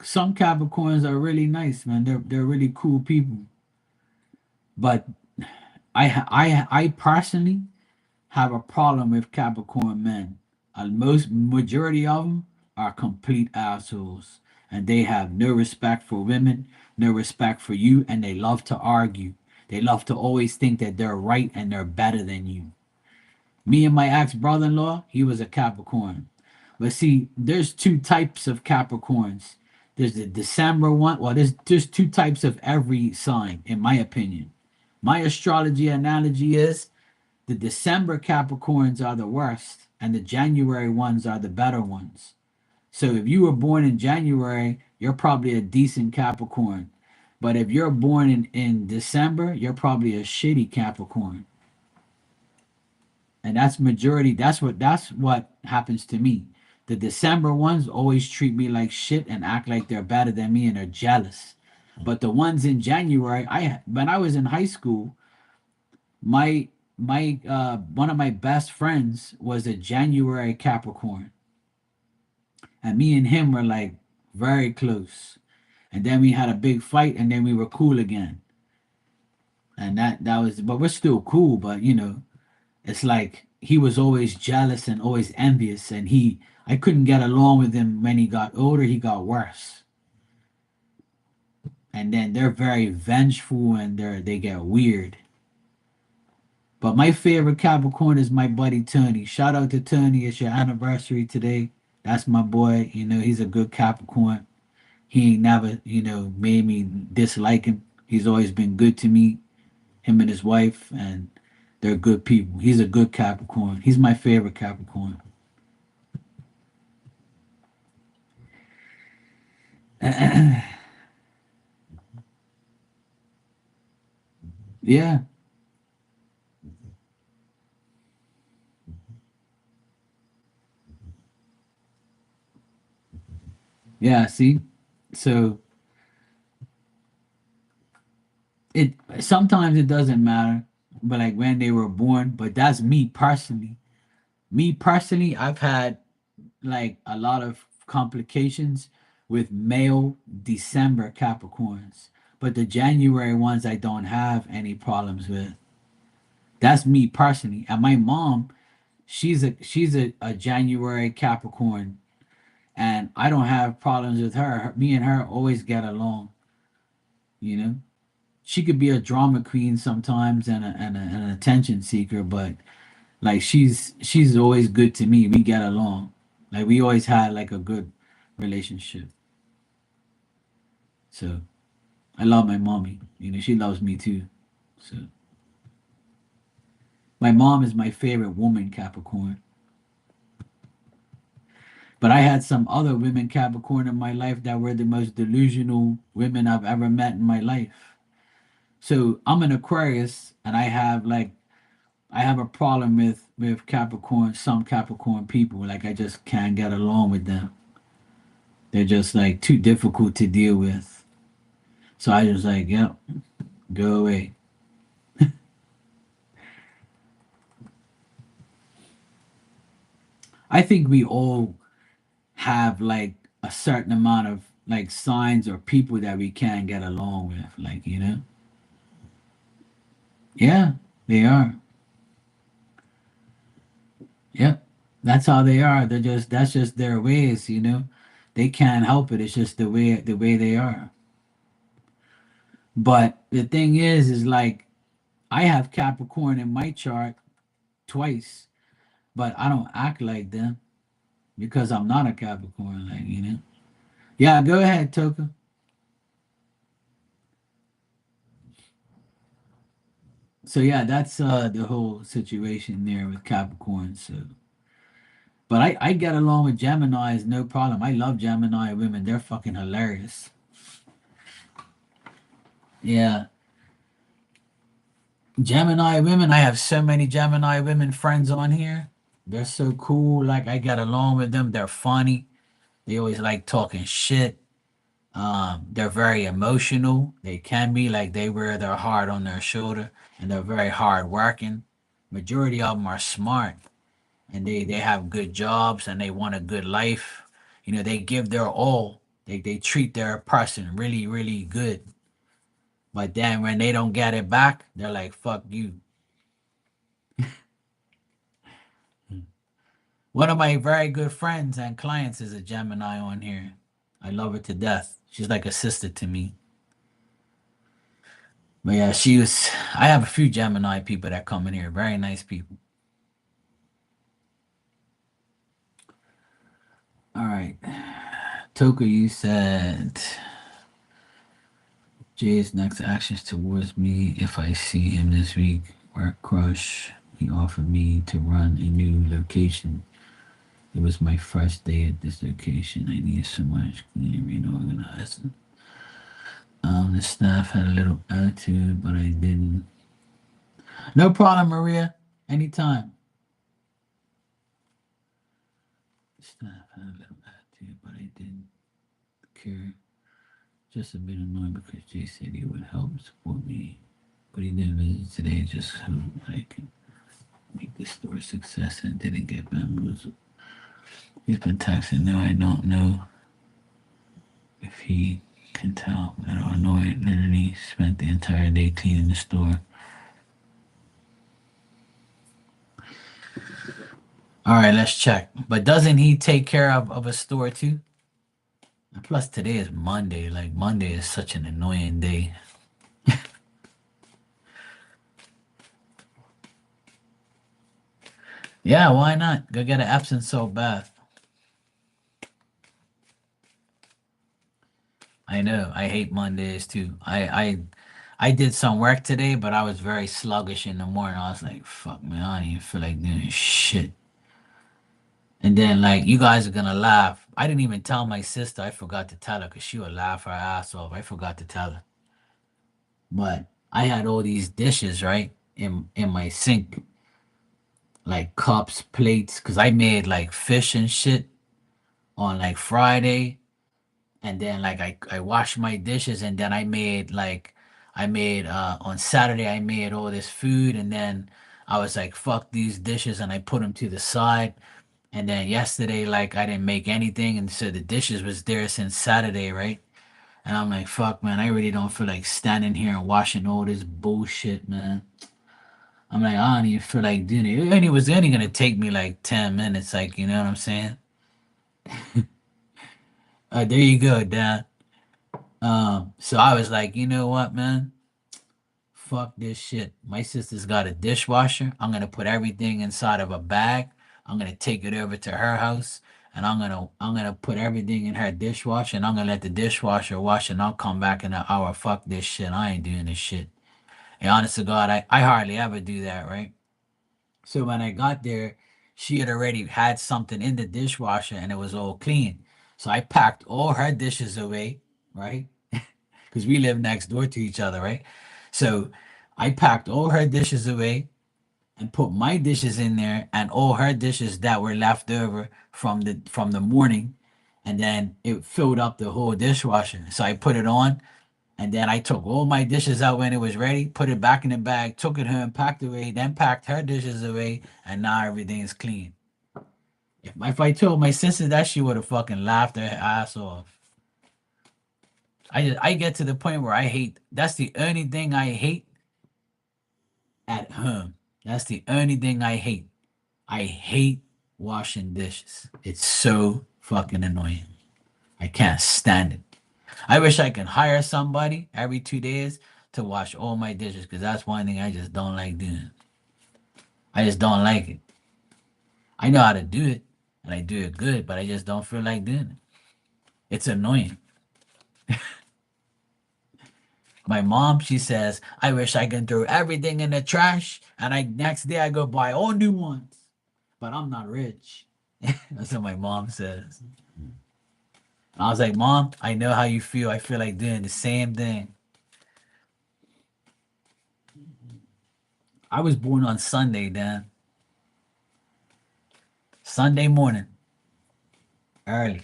some Capricorns are really nice, man. They're really cool people. But I personally have a problem with Capricorn men. Most majority of them are complete assholes, and they have no respect for women, no respect for you, and they love to argue. They love to always think that they're right and they're better than you. Me and my ex brother-in-law, he was a Capricorn. But see, there's two types of Capricorns. There's the December one. Well, there's two types of every sign, in my opinion. My astrology analogy is the December Capricorns are the worst, and the January ones are the better ones. So if you were born in January, you're probably a decent Capricorn. But if you're born in December, you're probably a shitty Capricorn. And that's what happens to me. The December ones always treat me like shit and act like they're better than me and are jealous. But the ones in January, I when I was in high school, my one of my best friends was a January Capricorn, and me and him were like very close. And then we had a big fight, and then we were cool again. And that was, but we're still cool. But it's like he was always jealous and always envious, and I couldn't get along with him. When he got older, he got worse. And then they're very vengeful, and they get weird. But my favorite Capricorn is my buddy Tony. Shout out to Tony. It's your anniversary today. That's my boy. He's a good Capricorn. He ain't never, made me dislike him. He's always been good to me, him and his wife, and they're good people. He's a good Capricorn. He's my favorite Capricorn. Yeah. Yeah, see? So it sometimes it doesn't matter, but like when they were born, but that's me personally. Me personally, I've had like a lot of complications with male December Capricorns. But the January ones I don't have any problems with. That's me personally. And my mom, she's a January Capricorn, and I don't have problems with her. Me and her always get along, you know. She could be a drama queen sometimes and an attention seeker, but like she's always good to me. We get along. Like we always had like a good relationship. So I love my mommy. You know, she loves me too. So my mom is my favorite woman Capricorn. But I had some other women Capricorn in my life that were the most delusional women I've ever met in my life. So I'm an Aquarius and I have a problem with Capricorn, some Capricorn people. Like I just can't get along with them. They're just like too difficult to deal with. So I just like, yep, go away. I think we all have like a certain amount of like signs or people that we can't get along with. Like, you know? Yeah, they are. Yep. That's how they are. They're just that's just their ways, you know. They can't help it. It's just the way they are. But the thing is like I have Capricorn in my chart twice, but I don't act like them because I'm not a Capricorn, like, you know. Yeah, go ahead, Toka. So yeah, that's the whole situation there with Capricorn. So but I get along with Gemini's no problem. I love Gemini women. They're fucking hilarious. Yeah. Gemini women, I have so many Gemini women friends on here. They're so cool. Like I get along with them. They're funny. They always like talking shit. They're very emotional. They can be like they wear their heart on their shoulder, and they're very hard working. Majority of them are smart, and they have good jobs, and they want a good life. You know, they give their all. They treat their person really really good. But then when they don't get it back, they're like, "Fuck you." One of my very good friends and clients is a Gemini on here. I love her to death. She's like a sister to me. But yeah, she was. I have a few Gemini people that come in here. Very nice people. All right. Toka, you said Jay's next actions towards me if I see him this week. Work crush. He offered me to run a new location. It was my first day at this location. I needed so much cleaning and organizing. The staff had a little attitude, but I didn't. No problem, Maria. Anytime. Staff had a little attitude, but I didn't care. Just a bit annoyed because Jay said he would help support me, but he didn't visit today just so I can make the store a success and didn't get bamboozled. He's been texting. Now I don't know if he can tell. I don't annoyed. Literally spent the entire day cleaning the store. All right, let's check. But doesn't he take care of a store too? And plus, today is Monday. Like, Monday is such an annoying day. Yeah, why not? Go get an Epsom salt bath. I know. I hate Mondays too. I did some work today, but I was very sluggish in the morning. I was like, fuck man, I don't even feel like doing shit. And then like you guys are gonna laugh. I didn't even tell my sister. I forgot to tell her because she would laugh her ass off. I forgot to tell her. But I had all these dishes, right? In my sink. Like cups, plates, because I made like fish and shit on like Friday. And then like I washed my dishes and then I made on Saturday I made all this food and then I was like fuck these dishes and I put them to the side And then yesterday, like I didn't make anything, and so the dishes was there since Saturday, right? And I'm like, fuck, man, I really don't feel like standing here and washing all this bullshit, man. I'm like, I don't even feel like doing it. And it was only gonna take me like 10 minutes, like, you know what I'm saying? There you go, Dad. So I was like, you know what, man? Fuck this shit. My sister's got a dishwasher. I'm gonna put everything inside of a bag. I'm gonna take it over to her house, and I'm gonna put everything in her dishwasher, and I'm gonna let the dishwasher wash, and I'll come back in an hour. Fuck this shit. I ain't doing this shit. And honest to God, I hardly ever do that, right? So when I got there, she had already had something in the dishwasher, and it was all clean. So I packed all her dishes away, right? Because we live next door to each other, right? So I packed all her dishes away and put my dishes in there and all her dishes that were left over from the morning, and then it filled up the whole dishwasher. So I put it on, and then I took all my dishes out when it was ready, put it back in the bag, took it home, packed away, then packed her dishes away, and now everything's clean. If I told my sister that, she would have fucking laughed her ass off. I get to the point where I hate. That's the only thing I hate at home. That's the only thing I hate. I hate washing dishes. It's so fucking annoying. I can't stand it. I wish I could hire somebody every 2 days to wash all my dishes because that's one thing I just don't like doing. I just don't like it. I know how to do it and I do it good, but I just don't feel like doing it. It's annoying. My mom, she says, I wish I could throw everything in the trash and I next day I go buy all new ones. But I'm not rich. That's what my mom says. I was like, Mom, I know how you feel. I feel like doing the same thing. I was born on Sunday, Dan. Sunday morning, early.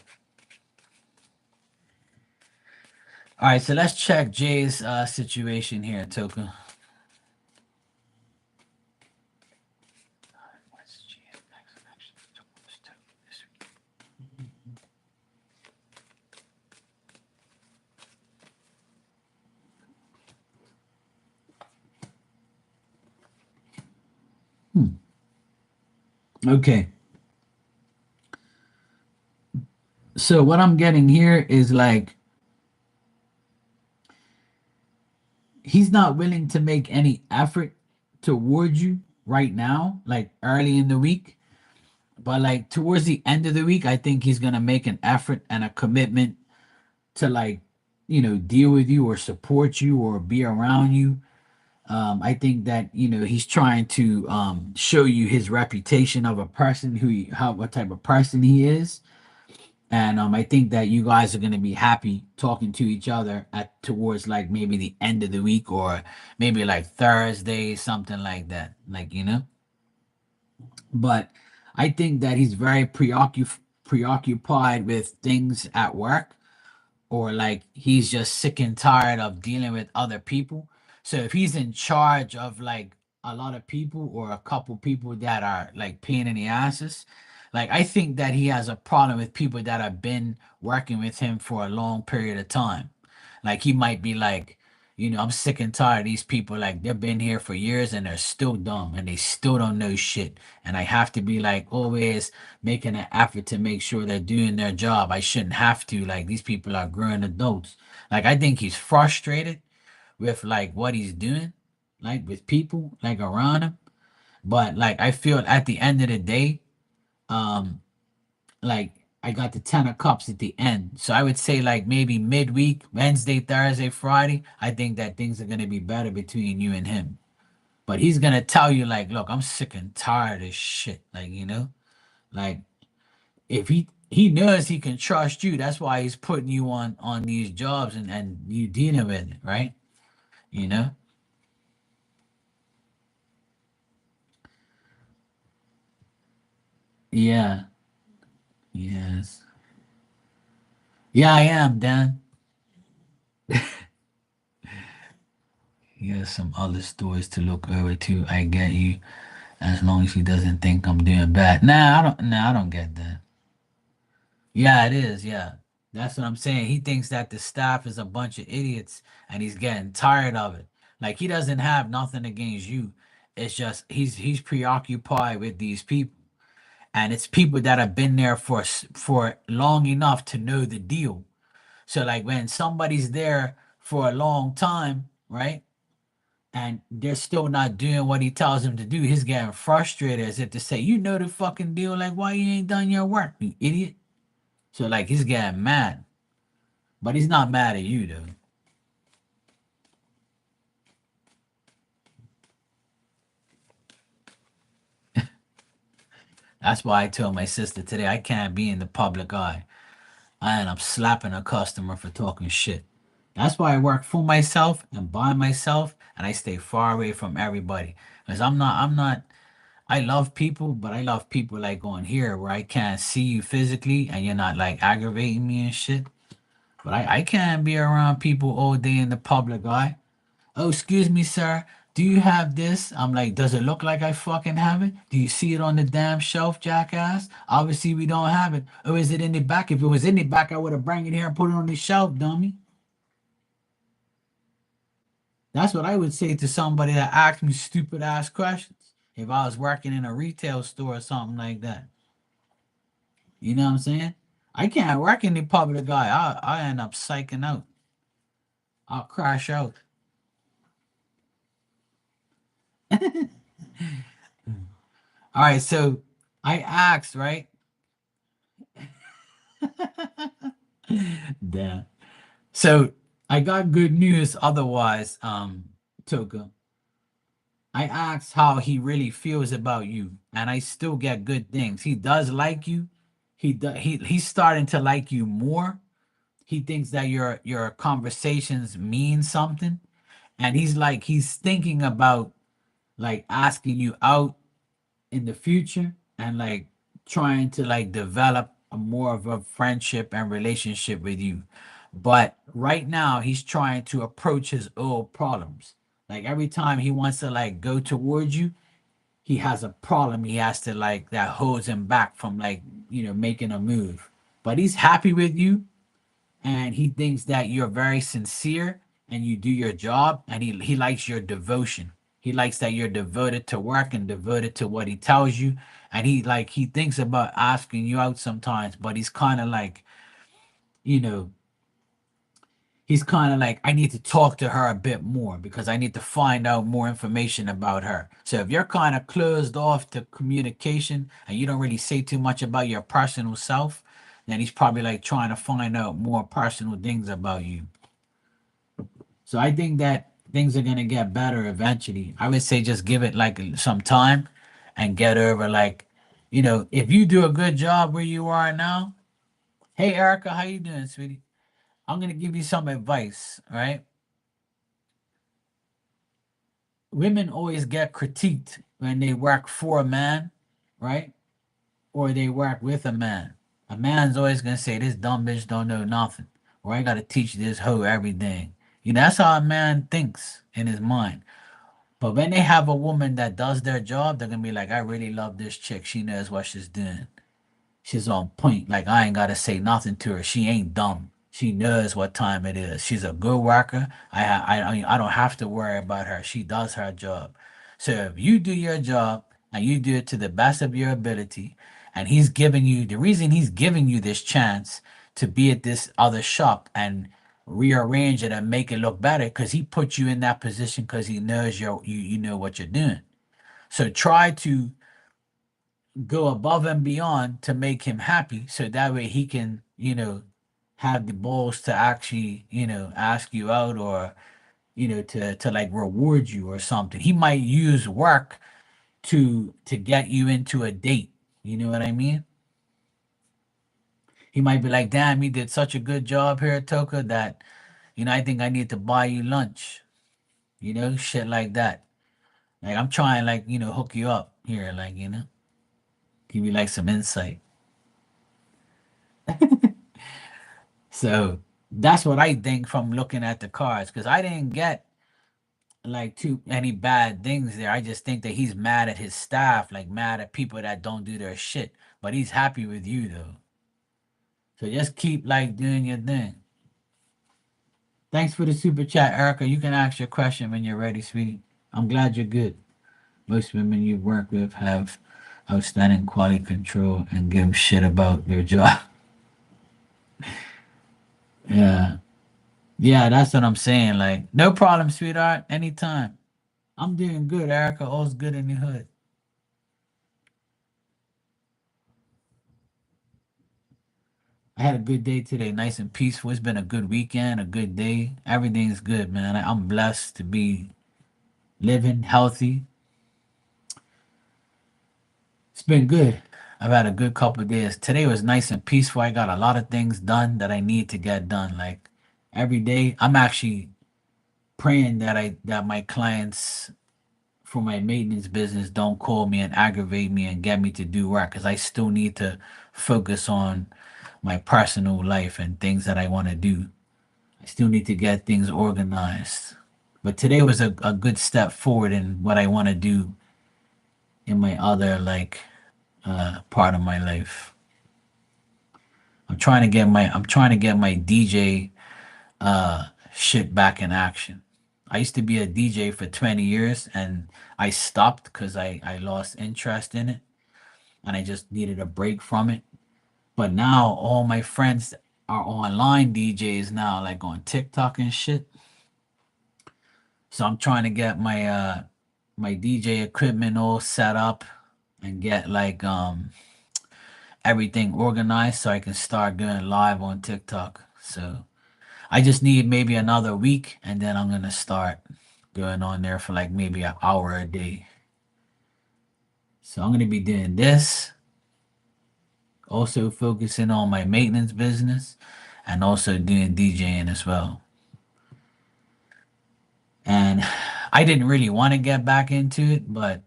All right, so let's check Jay's situation here, Toka. Hmm. Okay, so what I'm getting here is like he's not willing to make any effort towards you right now, like early in the week. But like towards the end of the week, I think he's gonna make an effort and a commitment to like, deal with you or support you or be around you. I think that he's trying to show you his reputation of a person what type of person he is, and I think that you guys are gonna be happy talking to each other at towards like maybe the end of the week or maybe like Thursday, something like that, But I think that he's very preoccupied with things at work, or like he's just sick and tired of dealing with other people. So if he's in charge of like a lot of people or a couple people that are like pain in the asses, like I think that he has a problem with people that have been working with him for a long period of time. Like he might be like, I'm sick and tired of these people. Like they've been here for years and they're still dumb and they still don't know shit. And I have to be like always making an effort to make sure they're doing their job. I shouldn't have to. Like these people are grown adults. Like I think he's frustrated with like what he's doing, like with people like around him. But like I feel at the end of the day, um, like I got the 10 of cups at the end. So I would say like maybe midweek, Wednesday, Thursday, Friday, I think that things are gonna be better between you and him. But he's gonna tell you like, look, I'm sick and tired of this shit. Like if he knows he can trust you, that's why he's putting you on these jobs and you dealing with it, right? You know? Yeah. Yes. Yeah, I am, Dan. He has some other stories to look over too. I get you. as long as he doesn't think I'm doing bad. Nah, I don't. Nah, I don't get that. Yeah, it is. Yeah, that's what I'm saying. He thinks that the staff is a bunch of idiots, and he's getting tired of it. Like he doesn't have nothing against you. It's just he's preoccupied with these people, and it's people that have been there for long enough to know the deal. So like when somebody's there for a long time, right? And they're still not doing what he tells them to do, he's getting frustrated as if to say, you know the fucking deal, like why you ain't done your work, you idiot. So like he's getting mad. But he's not mad at you though. That's why I told my sister today I can't be in the public eye. I end up slapping a customer for talking shit. That's why I work for myself and by myself and I stay far away from everybody. Because I'm not I love people, but I love people like on here where I can't see you physically and you're not like aggravating me and shit. But I can't be around people all day in the public eye. Oh, excuse me, sir. Do you have this? I'm like, does it look like I fucking have it? Do you see it on the damn shelf, jackass? Obviously, we don't have it. Or is it in the back? If it was in the back, I would have bring it here and put it on the shelf, dummy. That's what I would say to somebody that asked me stupid ass questions if I was working in a retail store or something like that. You know what I'm saying? I can't work in the public eye. I end up psyching out. I'll crash out. All right, so I asked, right? Damn. So I got good news otherwise, Toka. I asked how he really feels about you, and I still get good things. He does like you. He's starting to like you more. He thinks that your conversations mean something. And he's thinking about like asking you out in the future and like trying to like develop a more of a friendship and relationship with you. But right now he's trying to approach his old problems. Like every time he wants to like go towards you, he has a problem he has to like that holds him back from like, making a move. But he's happy with you and he thinks that you're very sincere and you do your job and he likes your devotion. He likes that you're devoted to work and devoted to what he tells you. And he thinks about asking you out sometimes, but he's kind of like, you know, he's kind of like, I need to talk to her a bit more because I need to find out more information about her. So if you're kind of closed off to communication and you don't really say too much about your personal self, then he's probably like trying to find out more personal things about you. So I think that things are gonna get better eventually. I would say just give it like some time and get over like, if you do a good job where you are now. Hey Erica, how you doing, sweetie? I'm gonna give you some advice, right? Women always get critiqued when they work for a man, right? Or they work with a man. A man's always gonna say this dumb bitch don't know nothing. Or I gotta teach this hoe everything. That's how a man thinks in his mind. But when they have a woman that does their job, they're gonna be like, I really love this chick. She knows what she's doing. She's on point. Like I ain't gotta say nothing to her. She ain't dumb. She knows what time it is. She's a good worker. I don't have to worry about her. She does her job. So if you do your job and you do it to the best of your ability, and he's giving you the reason he's giving you this chance to be at this other shop and rearrange it and make it look better because he put you in that position because he knows you know what you're doing. So try to go above and beyond to make him happy so that way he can have the balls to actually ask you out or to like reward you or something. He might use work to get you into a date. You know what I mean? He might be like, damn, you did such a good job here, Toka, that I think I need to buy you lunch. Shit like that. Like I'm trying like hook you up here, like give you like some insight. So that's what I think from looking at the cards because I didn't get like too any bad things there. I just think that he's mad at his staff, like mad at people that don't do their shit. But he's happy with you though. So just keep like doing your thing. Thanks for the super chat, Erica. You can ask your question when you're ready, sweetie. I'm glad you're good. Most women you work with have outstanding quality control and give shit about their job. Yeah. Yeah, that's what I'm saying. Like, no problem, sweetheart. Anytime. I'm doing good, Erica. All's good in the hood. I had a good day today, nice and peaceful. It's been a good weekend, a good day. Everything's good, man. I'm blessed to be living healthy. It's been good. I've had a good couple of days. Today was nice and peaceful. I got a lot of things done that I need to get done. Like every day, I'm actually praying that my clients for my maintenance business don't call me and aggravate me and get me to do work because I still need to focus on my personal life and things that I want to do. I still need to get things organized. But today was a good step forward in what I want to do in my other like part of my life. I'm trying to get my DJ shit back in action. I used to be a DJ for 20 years and I stopped because I lost interest in it and I just needed a break from it. But now all my friends are online DJs now, like on TikTok and shit. So I'm trying to get my DJ equipment all set up and get like everything organized so I can start going live on TikTok. So I just need maybe another week and then I'm gonna start going on there for like maybe an hour a day. So I'm gonna be doing this, also focusing on my maintenance business and also doing DJing as well. And I didn't really want to get back into it, but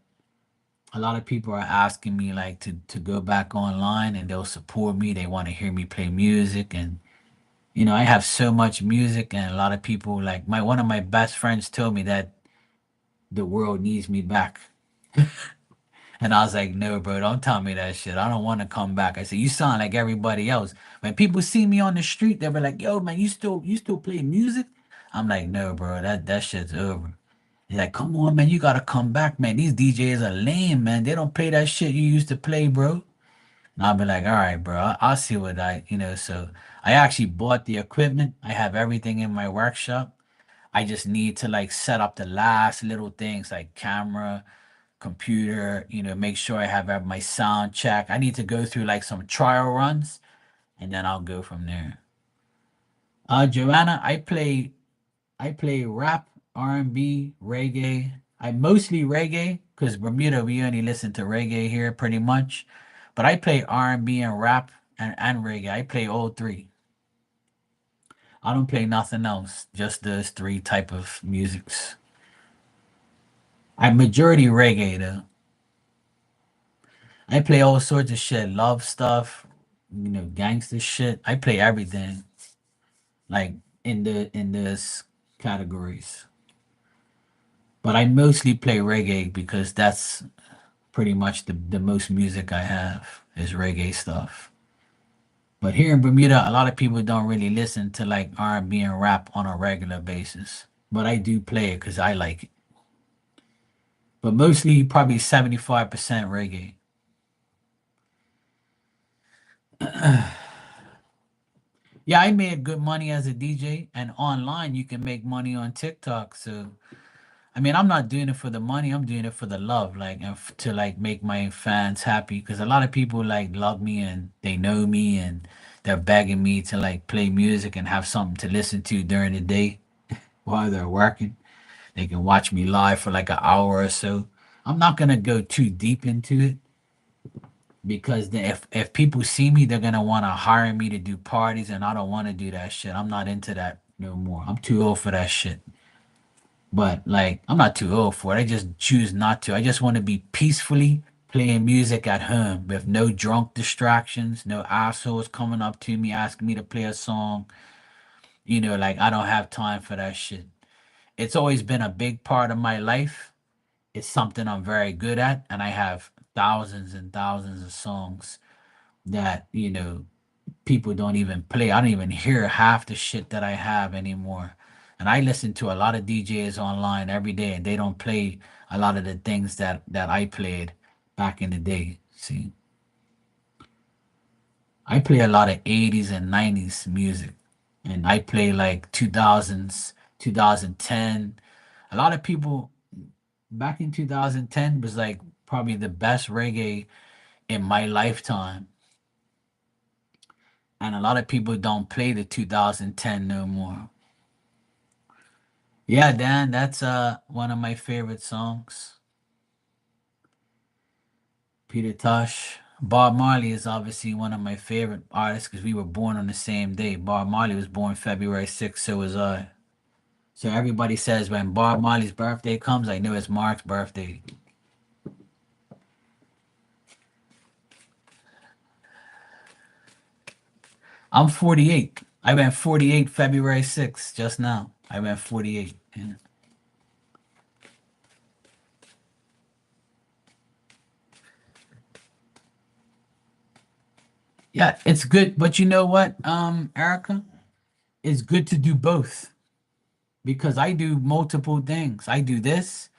a lot of people are asking me like to go back online and they'll support me. They want to hear me play music and I have so much music and a lot of people like my one of my best friends told me that the world needs me back. And I was like, no, bro, don't tell me that shit. I don't want to come back. I said, you sound like everybody else. When people see me on the street, they'll be like, yo, man, you still play music? I'm like, no, bro, that shit's over. He's like, come on, man, you gotta come back, man. These DJs are lame, man. They don't play that shit you used to play, bro. And I'll be like, all right, bro, I'll see what so I actually bought the equipment. I have everything in my workshop. I just need to like set up the last little things like camera, computer, make sure I have my sound check. I need to go through like some trial runs and then I'll go from there. Joanna, I play rap, R&B, reggae. I mostly reggae because Bermuda we only listen to reggae here pretty much. But I play R&B and rap and reggae. I play all three. I don't play nothing else. Just those three type of musics. I majority reggae though. I play all sorts of shit, love stuff, gangster shit. I play everything, like in this categories. But I mostly play reggae because that's pretty much the most music I have is reggae stuff. But here in Bermuda, a lot of people don't really listen to like R&B and rap on a regular basis. But I do play it because I like it. But mostly probably 75% reggae. Yeah, I made good money as a DJ, and online you can make money on TikTok. So, I mean, I'm not doing it for the money. I'm doing it for the love, like, and to like make my fans happy. Because a lot of people like love me and they know me, and they're begging me to like play music and have something to listen to during the day while they're working. They can watch me live for like an hour or so. I'm not gonna go too deep into it because if people see me, they're gonna want to hire me to do parties, and I don't want to do that shit. I'm not into that no more. I'm too old for that shit. But like, I'm not too old for it. I just choose not to. I just want to be peacefully playing music at home with no drunk distractions, no assholes coming up to me asking me to play a song. Like I don't have time for that shit. it's always been a big part of my life. It's something I'm very good at, and I have thousands and thousands of songs that, people don't even play. I don't even hear half the shit that I have anymore. And I listen to a lot of DJs online every day, and they don't play a lot of the things that I played back in the day. See, I play a lot of 80s and 90s music, and I play like 2000s, 2010. A lot of people back in 2010 was like probably the best reggae in my lifetime. And a lot of people don't play the 2010 no more. Yeah, Dan, that's one of my favorite songs. Peter Tosh. Bob Marley is obviously one of my favorite artists because we were born on the same day. Bob Marley was born February 6th, so was I. So everybody says when Bob Marley's birthday comes, I know it's Mark's birthday. I'm 48. I went 48 February 6th just now. I went 48. Yeah. Yeah, it's good, but you know what, Erica? It's good to do both because I do multiple things. I do this.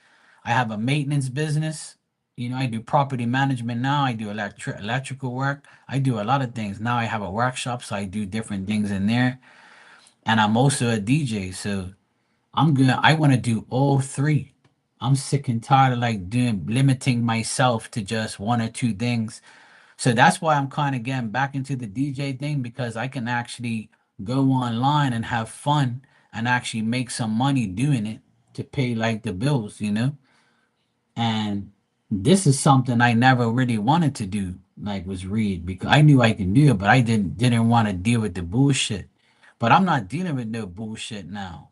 I have a maintenance business. I do property management now. I do electrical work. I do a lot of things. Now I have a workshop, so I do different things in there. And I'm also a DJ, so I want to do all three. I'm sick and tired of like doing limiting myself to just one or two things. So that's why I'm kind of getting back into the DJ thing because I can actually go online and have fun and actually make some money doing it to pay like the bills. And this is something I never really wanted to do, like was read because I knew I can do it, but I didn't want to deal with the bullshit. But I'm not dealing with no bullshit now.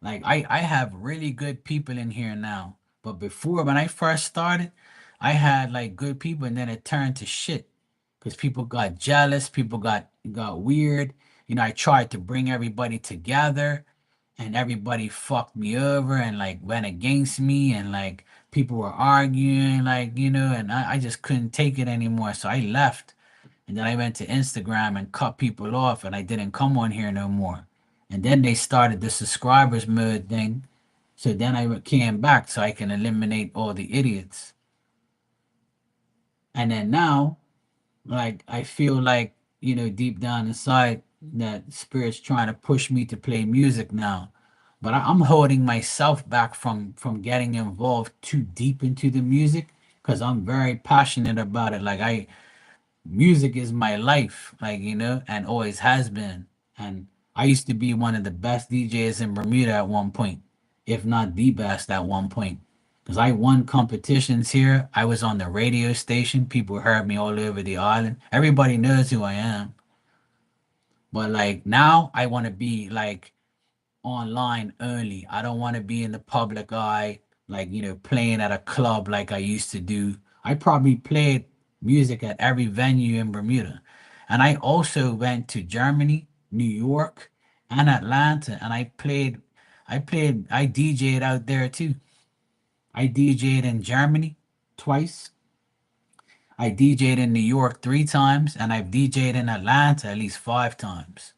Like I have really good people in here now. But before when I first started, I had like good people and then it turned to shit. Because people got jealous, people got weird. I tried to bring everybody together and everybody fucked me over and like went against me and like people were arguing, like, and I just couldn't take it anymore. So I left. And then I went to Instagram and cut people off and I didn't come on here no more. And then they started the subscribers mode thing. So then I came back so I can eliminate all the idiots. And then now, like, I feel like, deep down inside that spirit's trying to push me to play music now. But I'm holding myself back from getting involved too deep into the music because I'm very passionate about it. Like music is my life, like, and always has been. And I used to be one of the best DJs in Bermuda at one point, if not the best at one point. Because I won competitions here. I was on the radio station. People heard me all over the island. Everybody knows who I am. But like now, I want to be like online only. I don't want to be in the public eye, like, playing at a club like I used to do. I probably played music at every venue in Bermuda. And I also went to Germany, New York, and Atlanta, and I DJ'd out there too. I DJ'd in Germany twice. I DJ'd in New York 3 times, and I've DJ'd in Atlanta at least 5 times.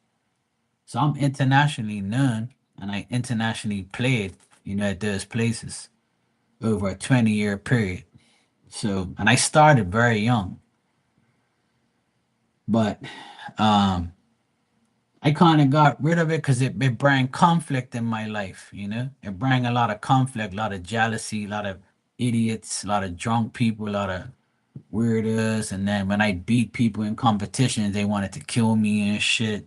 So I'm internationally known and I internationally played, at those places over a 20-year period. So, and I started very young, but um, I kind of got rid of it because it brought conflict in my life, It brought a lot of conflict, a lot of jealousy, a lot of idiots, a lot of drunk people, a lot of weirdos. And then when I beat people in competitions, they wanted to kill me and shit.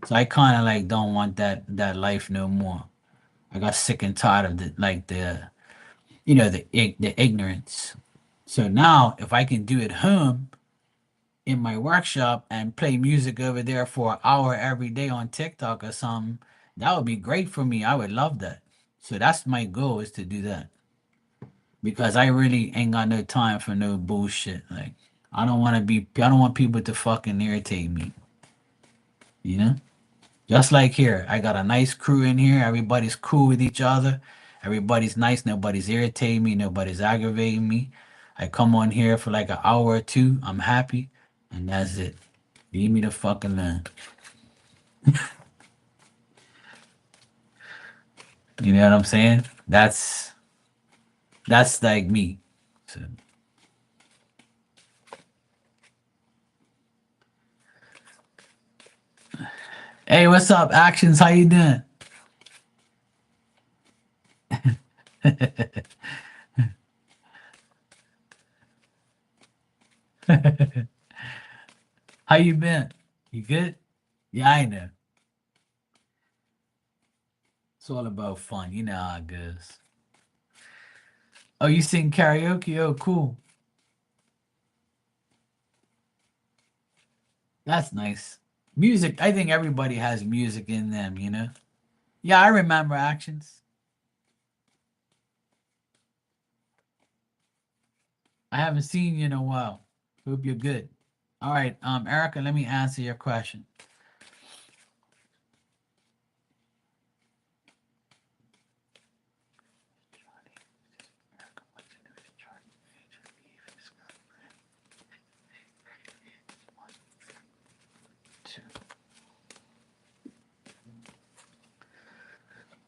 So I kind of like don't want that life no more. I got sick and tired of the ignorance. So now if I can do it home in my workshop and play music over there for an hour every day on TikTok or something, that would be great for me. I would love that. So that's my goal is to do that because I really ain't got no time for no bullshit. Like I don't want people to fucking irritate me, you know? Just like here, I got a nice crew in here. Everybody's cool with each other. Everybody's nice. Nobody's irritating me. Nobody's aggravating me. I come on here for like an hour or two. I'm happy, and that's it. Leave me the fucking alone. You know what I'm saying? That's like me. So, hey, what's up, Actions? How you doing? How you been? You good? Yeah, I know. It's all about fun. You know how it goes. Oh, you sing karaoke? Oh, cool. That's nice. Music. I think everybody has music in them. You know. Yeah, I remember Actions. I haven't seen you in a while. Hope you're good. All right, Erica, let me answer your question.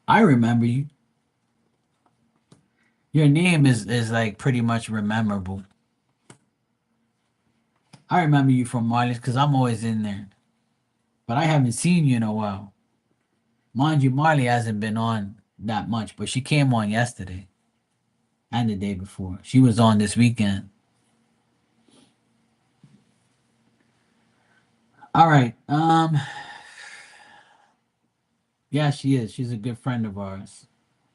I remember you. Your name is like pretty much memorable. I remember you from Marley's because I'm always in there, but I haven't seen you in a while. Mind you, Marley hasn't been on that much, but she came on yesterday and the day before. She was on this weekend. All right. Yeah, she is. She's a good friend of ours.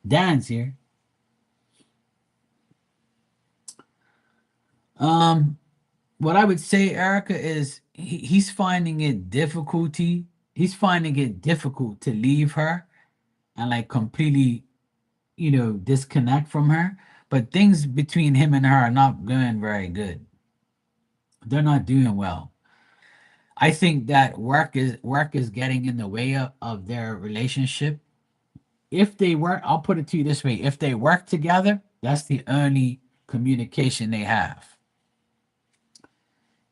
Dan's here. Um, what I would say, Erica, is he's finding it difficulty. He's finding it difficult to leave her and like completely, disconnect from her. But things between him and her are not going very good. They're not doing well. I think that work is getting in the way of their relationship. If they work, I'll put it to you this way: if they work together, that's the only communication they have.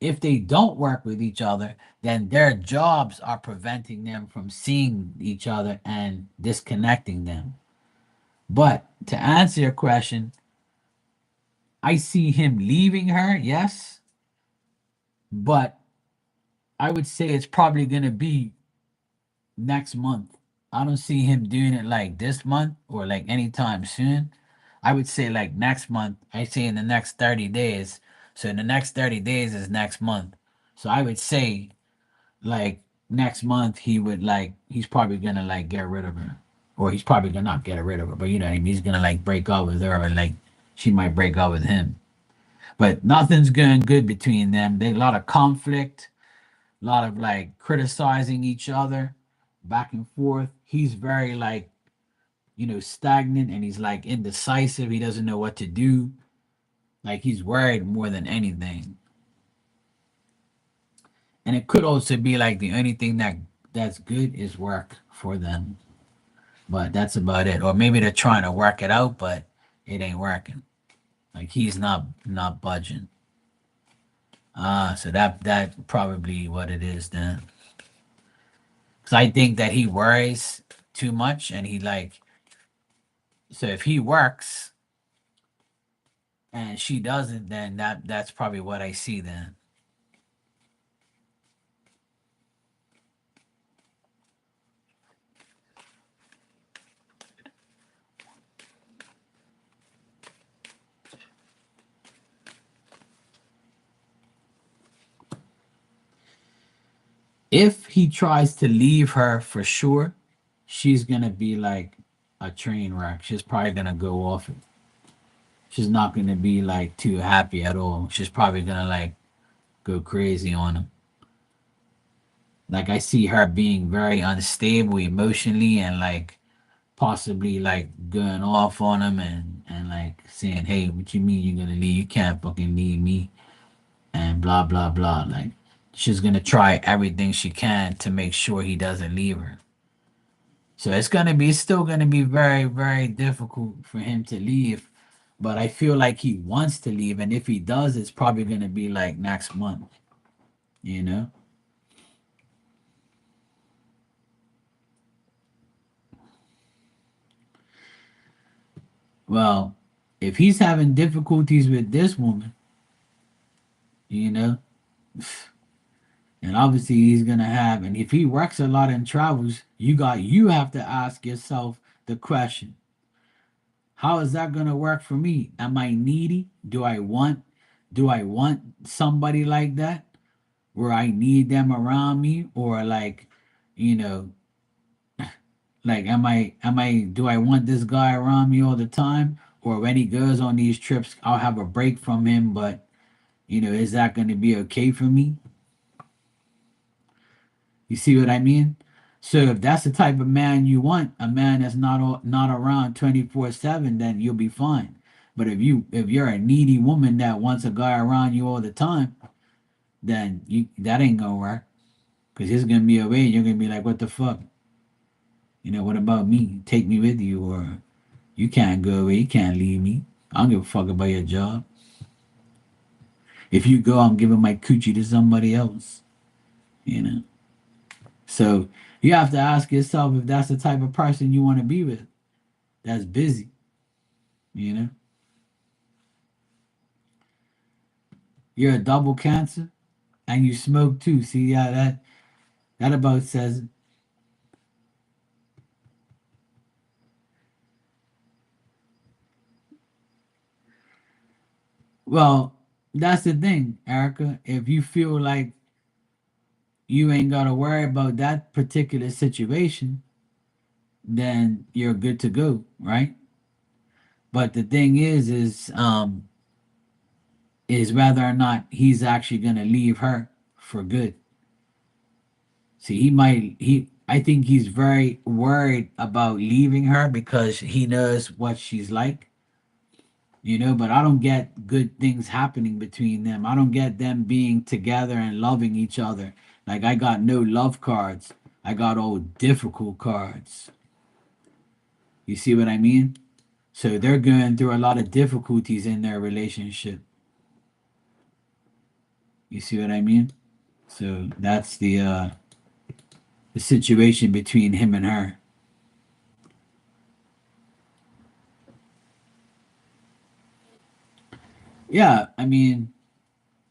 If they don't work with each other, then their jobs are preventing them from seeing each other and disconnecting them. But to answer your question, I see him leaving her, yes, but I would say it's probably going to be next month. I don't see him doing it like this month or like anytime soon. I would say like next month. I say in the next 30 days. So in the next 30 days is next month. So I would say like next month he's probably gonna like get rid of her. Or he's probably gonna not get rid of her, but you know what I mean? He's gonna like break up with her or like she might break up with him. But nothing's going good between them. There's a lot of conflict, a lot of like criticizing each other back and forth. He's very like, stagnant and he's like indecisive. He doesn't know what to do. Like he's worried more than anything. And it could also be like the only thing that's good is work for them. But that's about it. Or maybe they're trying to work it out, but it ain't working. Like he's not budging. So that probably what it is then. Because I think that he worries too much and he like so if he works and she doesn't, then that's probably what I see then. If he tries to leave her for sure, she's gonna be like a train wreck. She's probably gonna go off it. She's not gonna be like too happy at all. She's probably gonna like go crazy on him. Like I see her being very unstable emotionally and like possibly like going off on him and like saying, "Hey, what you mean you're gonna leave? You can't fucking leave me." And blah blah blah. Like she's gonna try everything she can to make sure he doesn't leave her. So it's still gonna be very, very difficult for him to leave. But I feel like he wants to leave, and if he does, it's probably gonna be like next month, you know? Well, if he's having difficulties with this woman, you know, and obviously he's gonna have, and if he works a lot and travels, you have to ask yourself the question: how is that gonna work for me? Am I needy? Do I want somebody like that where I need them around me, or like, you know, like am I do I want this guy around me all the time? Or when he goes on these trips, I'll have a break from him, but is that going to be okay for me? You see what I mean? So if that's the type of man you want, a man that's not around 24/7, then you'll be fine. But if you're a needy woman that wants a guy around you all the time, then that ain't gonna work. Cause he's gonna be away, and you're gonna be like, "What the fuck? What about me? Take me with you, or you can't go away. You can't leave me. I don't give a fuck about your job. If you go, I'm giving my coochie to somebody else." You know. So you have to ask yourself if that's the type of person you want to be with. That's busy. You know. You're a double cancer, and you smoke too. See, yeah, that about says it. Well, that's the thing, Erica. If you feel like you ain't got to worry about that particular situation, then you're good to go, right? But the thing is whether or not he's actually gonna leave her for good. See, I think he's very worried about leaving her because he knows what she's like, but I don't get good things happening between them. I don't get them being together and loving each other. Like, I got no love cards. I got all difficult cards. You see what I mean? So they're going through a lot of difficulties in their relationship. You see what I mean? So that's the situation between him and her. Yeah, I mean,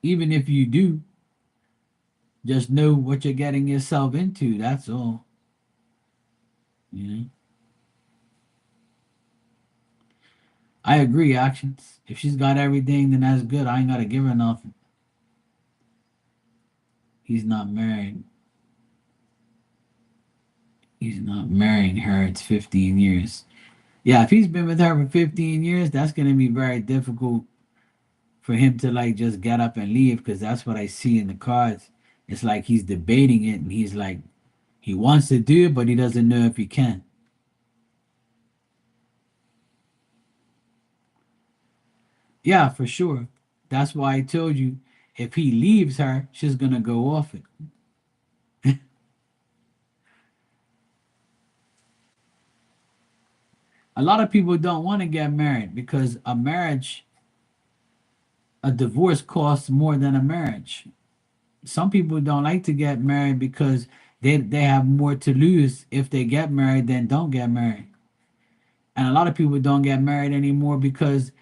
even if you do, just know what you're getting yourself into. That's all. You know. I agree. Actions. If she's got everything, then that's good. I ain't gotta give her nothing. He's not married. He's not marrying her. It's 15 years. Yeah, if he's been with her for 15 years, that's gonna be very difficult for him to like just get up and leave because that's what I see in the cards. It's like he's debating it and he's like he wants to do it, but he doesn't know if he can. Yeah, for sure. That's why I told you if he leaves her, she's gonna go off it. A lot of people don't want to get married because a divorce costs more than a marriage. Some people don't like to get married because they have more to lose if they get married than don't get married. And a lot of people don't get married anymore because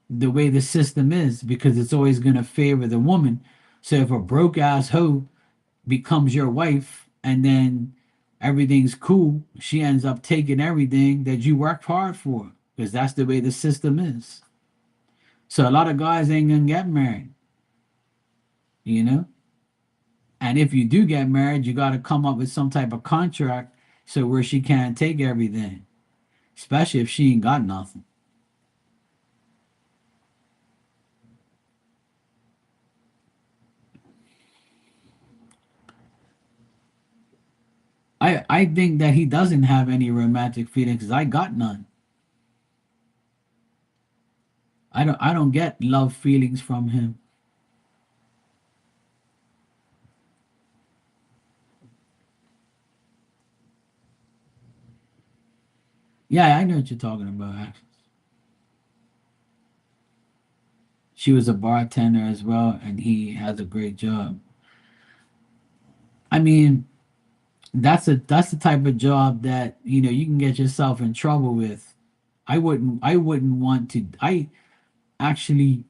the way the system is, because it's always gonna favor the woman. So if a broke ass hoe becomes your wife and then everything's cool, she ends up taking everything that you worked hard for because that's the way the system is. So a lot of guys ain't gonna get married, you know? And if you do get married, you got to come up with some type of contract so where she can't take everything, especially if she ain't got nothing. I think that he doesn't have any romantic feelings because I got none. I don't get love feelings from him. Yeah, I know what you're talking about. Actually, she was a bartender as well, and he has a great job. I mean, that's the type of job that you can get yourself in trouble with. I wouldn't want to. I actually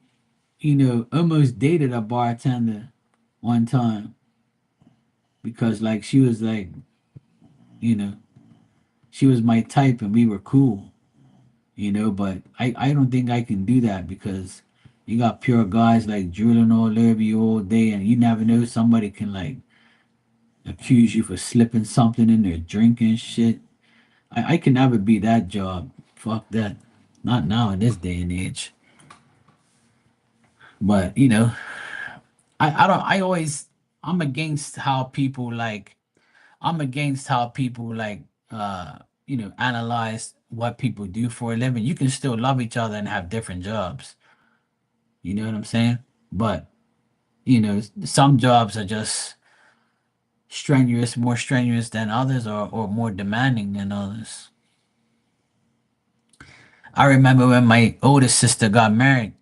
almost dated a bartender one time because like she was like you know she was my type and we were cool. But I don't think I can do that because you got pure guys like drooling all over you all day, and you never know, somebody can like accuse you for slipping something in their drink and shit. I can never be that job. Fuck that. Not now in this day and age. But I don't. I always. I'm against how people like. I'm against how people like. Analyze what people do for a living. You can still love each other and have different jobs. You know what I'm saying? But some jobs are just strenuous, more strenuous than others, or more demanding than others. I remember when my oldest sister got married.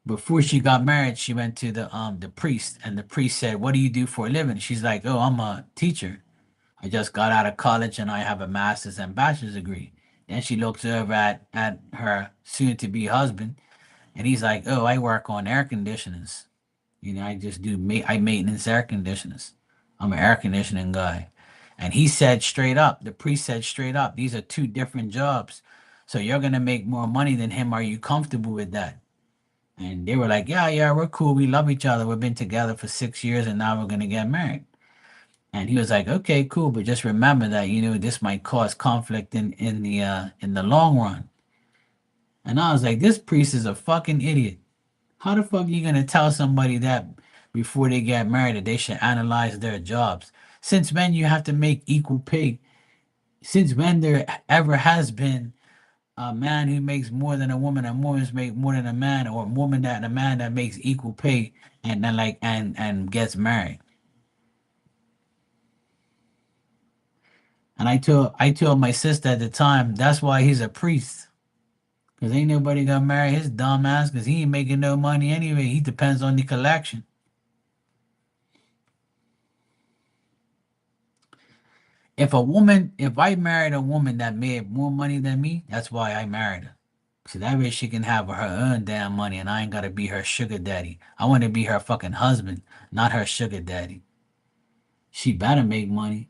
Before she got married, she went to the priest, and the priest said, "What do you do for a living?" She's like, "Oh, I'm a teacher. I just got out of college and I have a master's and bachelor's degree." Then she looks over at her soon-to-be husband, and he's like, "Oh, I work on air conditioners. I just I maintenance air conditioners. I'm an air conditioning guy." And he said straight up, the priest said straight up, "These are two different jobs. So you're gonna make more money than him. Are you comfortable with that?" And they were like, "Yeah, yeah, we're cool. We love each other. We've been together for 6 years and now we're gonna get married." And he was like, "Okay, cool, but just remember that, this might cause conflict in the long run." And I was like, this priest is a fucking idiot. How the fuck are you gonna tell somebody that before they get married that they should analyze their jobs? Since when you have to make equal pay? Since when there ever has been a man who makes more than a woman, and women make more than a man, or a man that makes equal pay and then like and gets married? And I told my sister at the time, that's why he's a priest. Cause ain't nobody gonna marry his dumb ass, cause he ain't making no money anyway. He depends on the collection. If I married a woman that made more money than me, that's why I married her. So that way she can have her own damn money and I ain't gotta be her sugar daddy. I wanna be her fucking husband, not her sugar daddy. She better make money.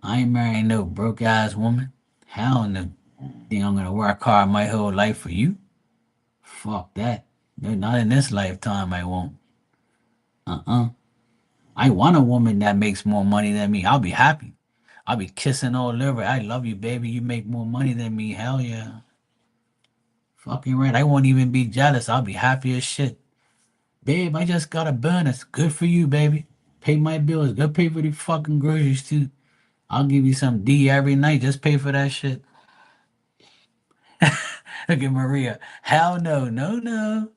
I ain't marrying no broke ass woman. Hell no. Think I'm gonna work hard my whole life for you? Fuck that. No, not in this lifetime I won't. Uh-uh. I want a woman that makes more money than me. I'll be happy. I'll be kissing all over. I love you, baby. You make more money than me. Hell yeah. Fucking right. I won't even be jealous. I'll be happy as shit. Babe, I just got a bonus. Good for you, baby. Pay my bills. Go pay for the fucking groceries too. I'll give you some D every night. Just pay for that shit. Look at Maria. Hell no, no, no.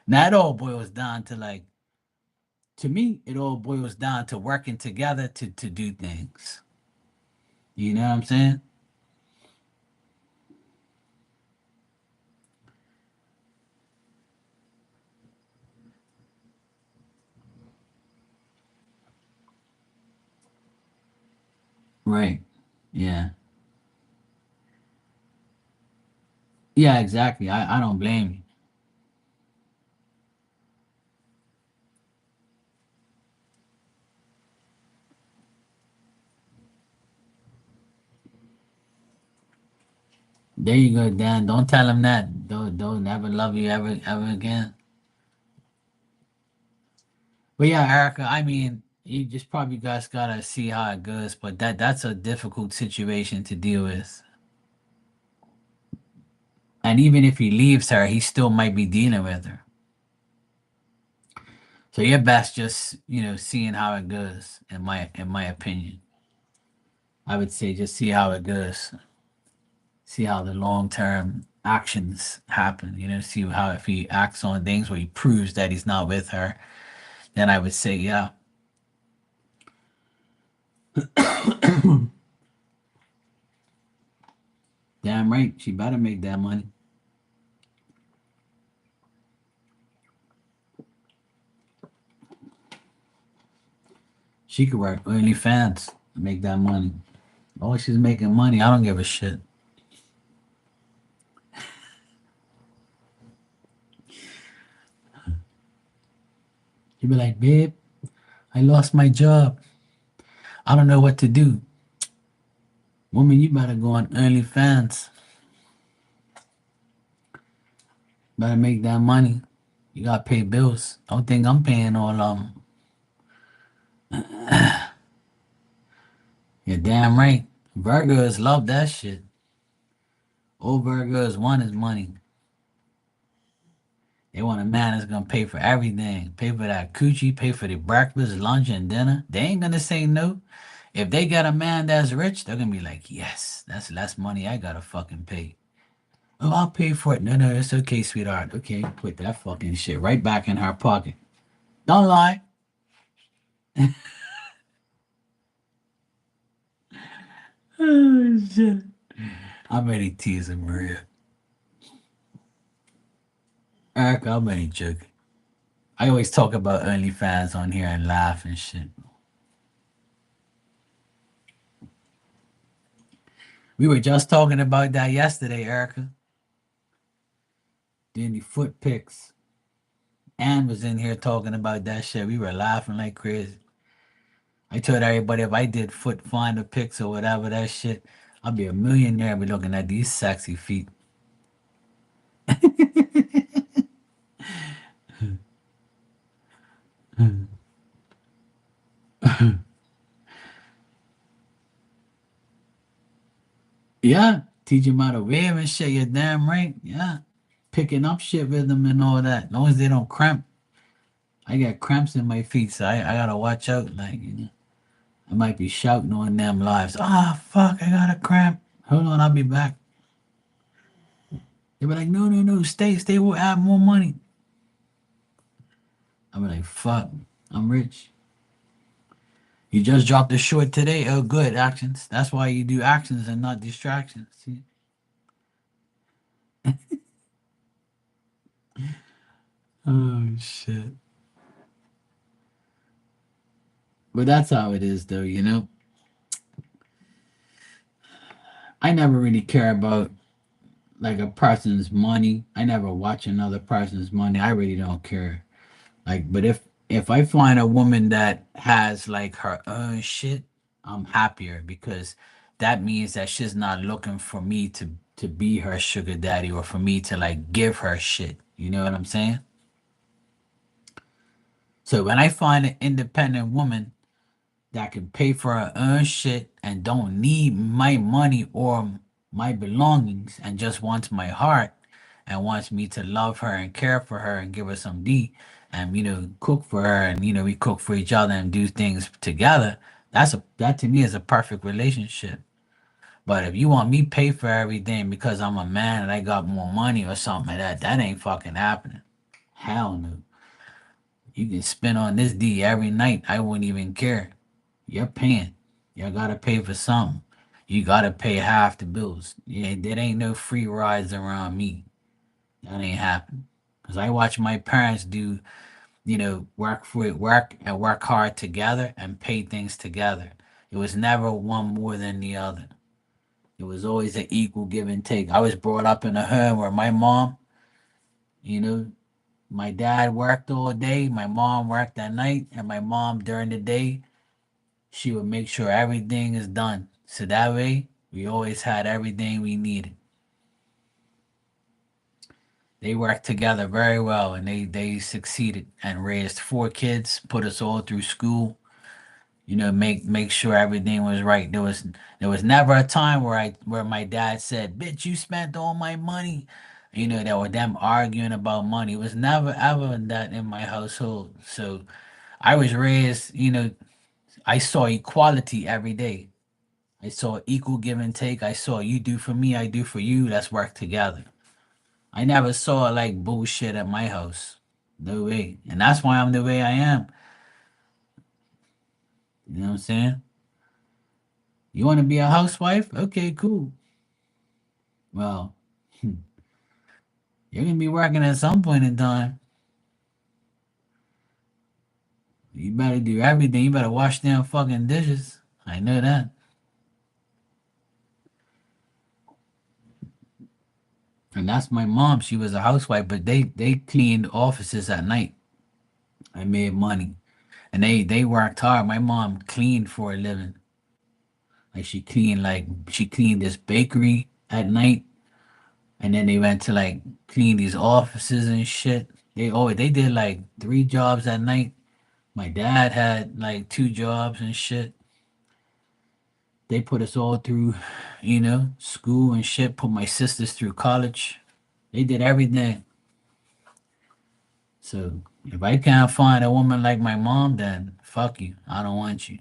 Now it all boils down to like, to me, it all boils down to working together to do things. You know what I'm saying? Right. Yeah. Yeah, exactly. I don't blame you. There you go, Dan. Don't tell him that. Don't never love you ever again. But yeah, Erica, I mean, you just probably guys gotta see how it goes, but that's a difficult situation to deal with. And even if he leaves her, he still might be dealing with her. So you're best just, seeing how it goes, in my opinion. I would say just see how it goes. See how the long term actions happen, see how if he acts on things where he proves that he's not with her, then I would say, yeah. Damn right, she better make that money. She could work OnlyFans and make that money. Oh, she's making money. I don't give a shit. She'd be like, babe, I lost my job. I don't know what to do. Woman, you better go on OnlyFans. Better make that money. You gotta pay bills. Don't think I'm paying all You're damn right. Virgos love that shit. All Virgos want is money. They want a man that's gonna pay for everything. Pay for that coochie, pay for the breakfast, lunch, and dinner. They ain't gonna say no. If they got a man that's rich, they're gonna be like, yes, that's less money I gotta fucking pay. Oh, I'll pay for it. No, no, it's okay, sweetheart. Okay, put that fucking shit right back in her pocket. Don't lie. Oh shit. I'm ready teasing Maria. Erica, I'm only joking. I always talk about OnlyFans on here and laugh and shit. We were just talking about that yesterday, Erica. Doing the foot pics. Ann was in here talking about that shit. We were laughing like crazy. I told everybody if I did foot finder pics or whatever that shit, I'd be a millionaire. Be looking at these sexy feet. Yeah, teach him how to wave and shit. You're damn right. Yeah, picking up shit with them and all that. As long as they don't cramp. I got cramps in my feet, so I gotta watch out. Like, I might be shouting on them lives. Ah, fuck, I got a cramp. Hold on, I'll be back. They be like, no, no, no, stay, stay. We'll add more money. I be like, fuck, I'm rich. You just dropped a short today. Oh, good actions. That's why you do actions and not distractions. See? Oh shit. But that's how it is, though. I never really care about like a person's money. I never watch another person's money. I really don't care. Like, but if I find a woman that has like her own shit, I'm happier because that means that she's not looking for me to be her sugar daddy or for me to like give her shit. You know what I'm saying? So when I find an independent woman that can pay for her own shit and don't need my money or my belongings and just wants my heart and wants me to love her and care for her and give her some D and cook for her and we cook for each other and do things together. That to me is a perfect relationship. But if you want me to pay for everything because I'm a man and I got more money or something like that, that ain't fucking happening. Hell no. You can spend on this D every night. I wouldn't even care. You're paying. You gotta pay for something. You gotta pay half the bills. Yeah, there ain't no free rides around me. That ain't happening. Cause I watch my parents do, work and work hard together and pay things together. It was never one more than the other. It was always an equal give and take. I was brought up in a home where my mom, you know, my dad worked all day, my mom worked at night, and my mom during the day she would make sure everything is done. So that way, we always had everything we needed. They worked together very well and they succeeded and raised four kids, put us all through school, make sure everything was right. There was never a time where my dad said, bitch, you spent all my money. There were them arguing about money. It was never ever that in my household. So I was raised, I saw equality every day. I saw equal give and take. I saw you do for me, I do for you. Let's work together. I never saw like bullshit at my house. No way. And that's why I'm the way I am. You know what I'm saying? You want to be a housewife? Okay, cool. Well, you're gonna be working at some point in time. You better do everything. You better wash them fucking dishes. I know that. And that's my mom. She was a housewife, but they cleaned offices at night. I made money, and they worked hard. My mom cleaned for a living. She cleaned this bakery at night, and then they went to like clean these offices and shit. They did like 3 jobs at night. My dad had like 2 jobs and shit. They put us all through, school and shit. Put my sisters through college. They did everything. So if I can't find a woman like my mom, then fuck you. I don't want you.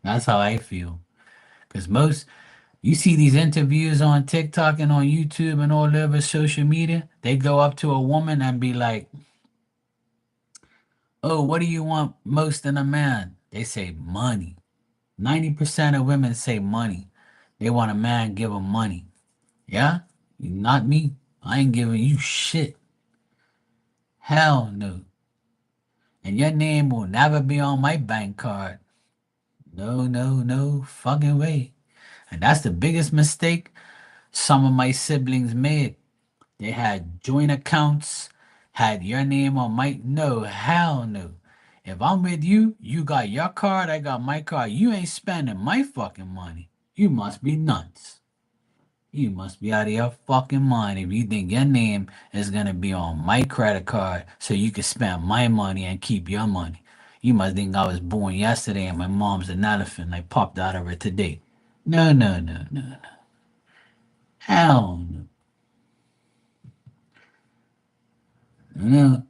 That's how I feel. Cause you see these interviews on TikTok and on YouTube and all over social media. They go up to a woman and be like, "Oh, what do you want most in a man?" They say money. 90% of women say money. They want a man give them money. Yeah? Not me. I ain't giving you shit. Hell no. And your name will never be on my bank card. No, no, no fucking way. And that's the biggest mistake some of my siblings made. They had joint accounts, had your name on my. No, hell no. If I'm with you, you got your card, I got my card. You ain't spending my fucking money. You must be nuts. You must be out of your fucking mind if you think your name is gonna be on my credit card so you can spend my money and keep your money. You must think I was born yesterday and my mom's an elephant. I popped out of her today. No, no, no, no, no. Hell no. No.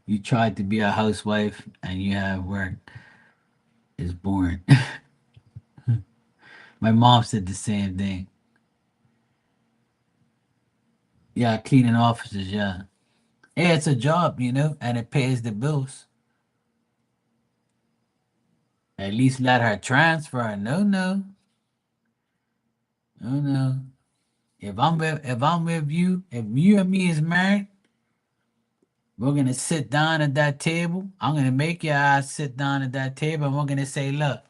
You tried to be a housewife and you have work. It's boring. My mom said the same thing. Yeah, cleaning offices, yeah. Hey, it's a job, and it pays the bills. At least let her transfer. No, no, no, no. If I'm with you, if you and me is married, we're gonna sit down at that table. I'm gonna make your ass sit down at that table, and we're gonna say, look,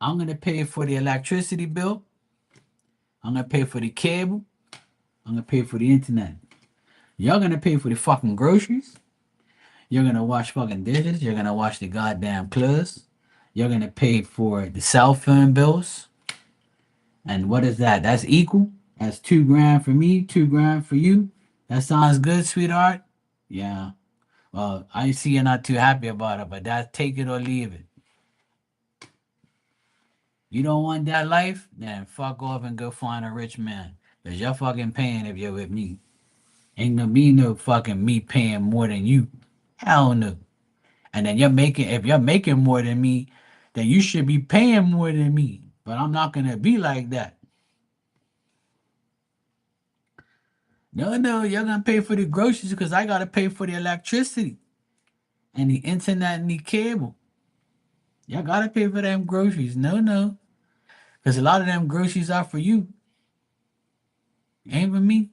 I'm gonna pay for the electricity bill. I'm gonna pay for the cable. I'm gonna pay for the internet. You're gonna pay for the fucking groceries. You're gonna wash fucking dishes. You're gonna wash the goddamn clothes. You're gonna pay for the cell phone bills. And what is that? That's equal. That's 2 grand for me, 2 grand for you. That sounds good, sweetheart. Yeah. Well, I see you're not too happy about it, but that's take it or leave it. You don't want that life? Then fuck off and go find a rich man. Cause you're fucking paying if you're with me. Ain't gonna be no fucking me paying more than you. Hell no. And then if you're making more than me, then you should be paying more than me. But I'm not gonna be like that. No, no, you're gonna pay for the groceries because I gotta pay for the electricity and the internet and the cable. Y'all gotta pay for them groceries. No, no. Because a lot of them groceries are for you. Ain't for me.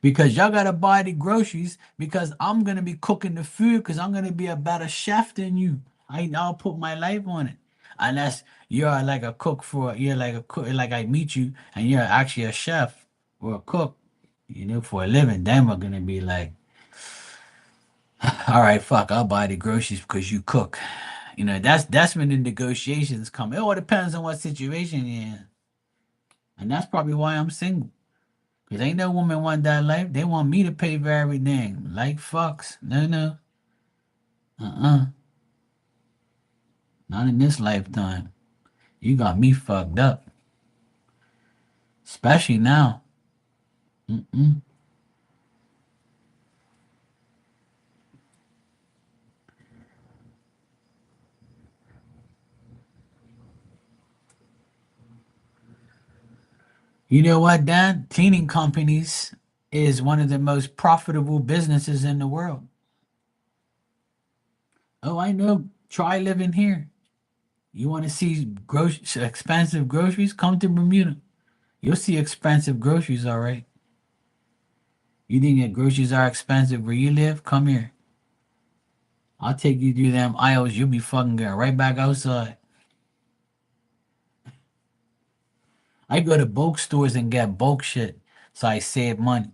Because y'all gotta buy the groceries because I'm gonna be cooking the food because I'm gonna be a better chef than you. I'll put my life on it. Unless you're like a cook you're like a cook like I meet you and you're actually a chef or a cook, for a living, then we're gonna be like, all right, fuck, I'll buy the groceries because you cook. That's when the negotiations come. It all depends on what situation you're in. And that's probably why I'm single. Because ain't no woman want that life. They want me to pay for everything. Like fucks. No, no. Uh-uh. Not in this lifetime. You got me fucked up. Especially now. Mm-mm. You know what, Dan? Cleaning companies is one of the most profitable businesses in the world. Oh, I know. Try living here. You want to see expensive groceries? Come to Bermuda. You'll see expensive groceries, all right. You think that groceries are expensive where you live? Come here. I'll take you through them aisles. You'll be fucking going right back outside. I go to bulk stores and get bulk shit, so I save money.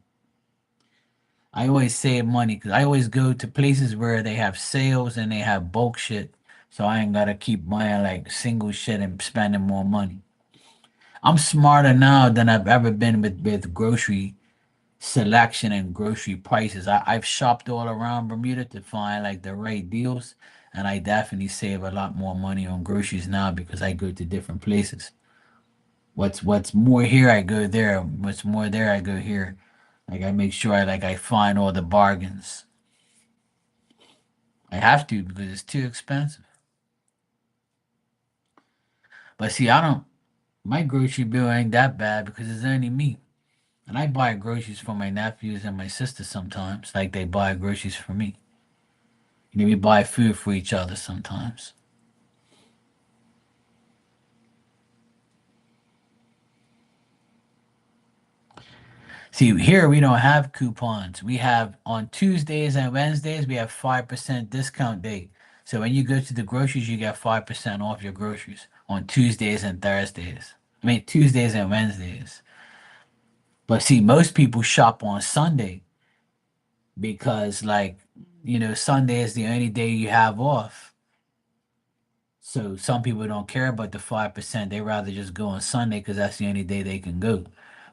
I always save money because I always go to places where they have sales and they have bulk shit, so I ain't gotta keep buying like single shit and spending more money. I'm smarter now than I've ever been with grocery selection and grocery prices. I've shopped all around Bermuda to find like the right deals, and I definitely save a lot more money on groceries now because I go to different places. What's more here, I go there. What's more there, I go here. Like I make sure I find all the bargains. I have to because it's too expensive. But see, I don't. My grocery bill ain't that bad because it's only me, and I buy groceries for my nephews and my sister sometimes. Like they buy groceries for me. You know, we buy food for each other sometimes. See, here we don't have coupons. We have on Tuesdays and Wednesdays, we have 5% discount day. So when you go to the groceries, you get 5% off your groceries on Tuesdays and Thursdays. I mean, Tuesdays and Wednesdays. But see, most people shop on Sunday because, like, Sunday is the only day you have off. So some people don't care about the 5%. They rather just go on Sunday because that's the only day they can go.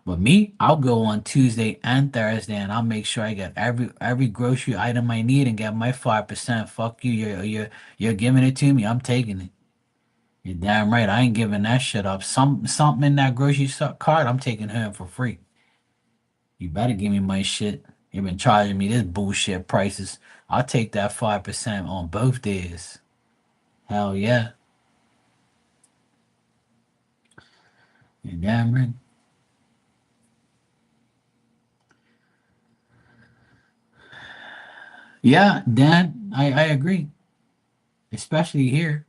But me, I'll go on Tuesday and Thursday, and I'll make sure I get every grocery item I need and get my 5%. Fuck you, you're giving it to me. I'm taking it. You're damn right. I ain't giving that shit up. Something in that card, I'm taking home for free. You better give me my shit. You've been charging me this bullshit prices. I'll take that 5% on both days. Hell yeah. You're damn right. Yeah, Dan, I agree. Especially here.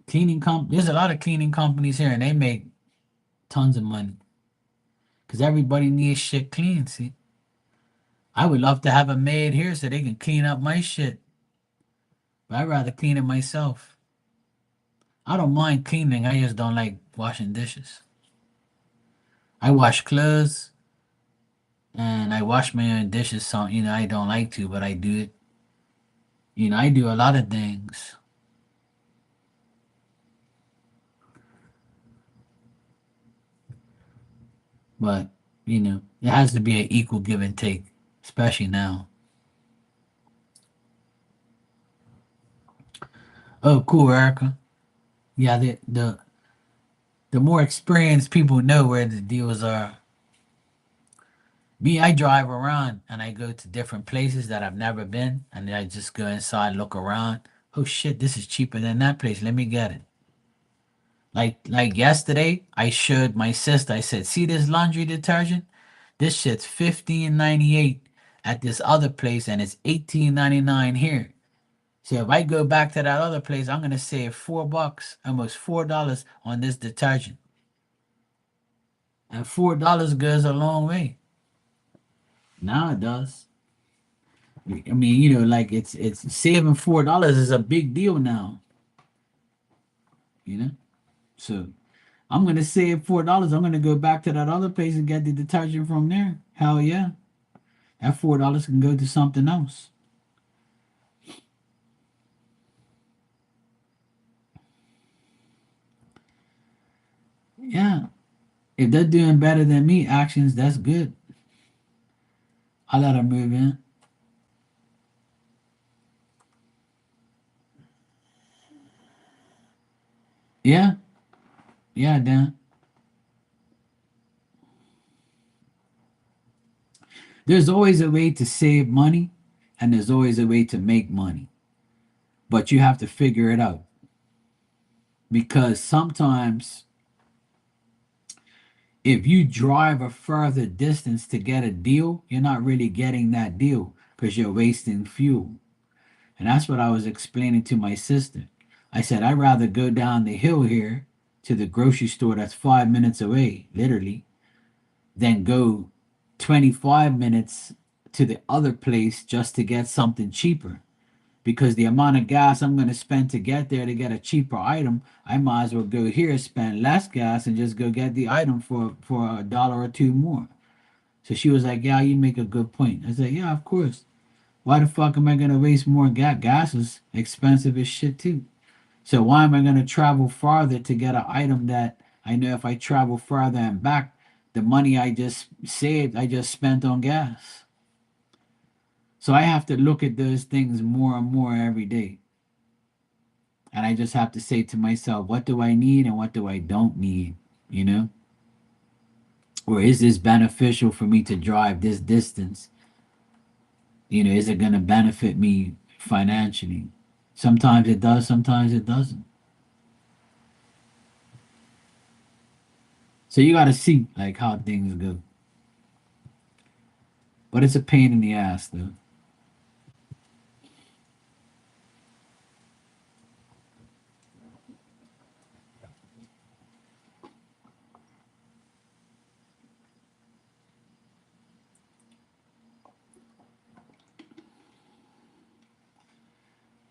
There's a lot of cleaning companies here and they make tons of money. Cause everybody needs shit clean, see. I would love to have a maid here so they can clean up my shit. But I'd rather clean it myself. I don't mind cleaning, I just don't like washing dishes. I wash clothes and I wash my own dishes, so I don't like to, but I do it. I do a lot of things. But, it has to be an equal give and take, especially now. Oh, cool, Erica. Yeah, the more experienced people know where the deals are. Me, I drive around and I go to different places that I've never been, and then I just go inside, look around. Oh shit, this is cheaper than that place. Let me get it. Like yesterday, I showed my sister. I said, "See this laundry detergent? This shit's 15.98 at this other place, and it's 18.99 here. So if I go back to that other place, I'm gonna save $4, almost $4 on this detergent. And $4 goes a long way. Now it does. I mean, like it's saving $4 is a big deal now. You know, so I'm gonna save $4. I'm gonna go back to that other place and get the detergent from there. Hell yeah, that $4 can go to something else. Yeah, if they're doing better than me, actions, that's good. I let them move in. Yeah, yeah, Dan. There's always a way to save money, and there's always a way to make money, but you have to figure it out because sometimes if you drive a further distance to get a deal, you're not really getting that deal because you're wasting fuel. And that's what I was explaining to my sister. I said, I'd rather go down the hill here to the grocery store that's 5 minutes away, literally, than go 25 minutes to the other place just to get something cheaper. Because the amount of gas I'm going to spend to get there to get a cheaper item, I might as well go here, spend less gas, and just go get the item for a dollar or two more. So she was like, "Yeah, you make a good point." I said, "Yeah, of course. Why the fuck am I going to waste more gas? Gas is expensive as shit, too. So why am I going to travel farther to get an item that I know if I travel farther and back, the money I just saved, I just spent on gas?" So I have to look at those things more and more every day. And I just have to say to myself, what do I need and what do I don't need, you know? Or is this beneficial for me to drive this distance? Is it going to benefit me financially? Sometimes it does, sometimes it doesn't. So you got to see like how things go. But it's a pain in the ass though.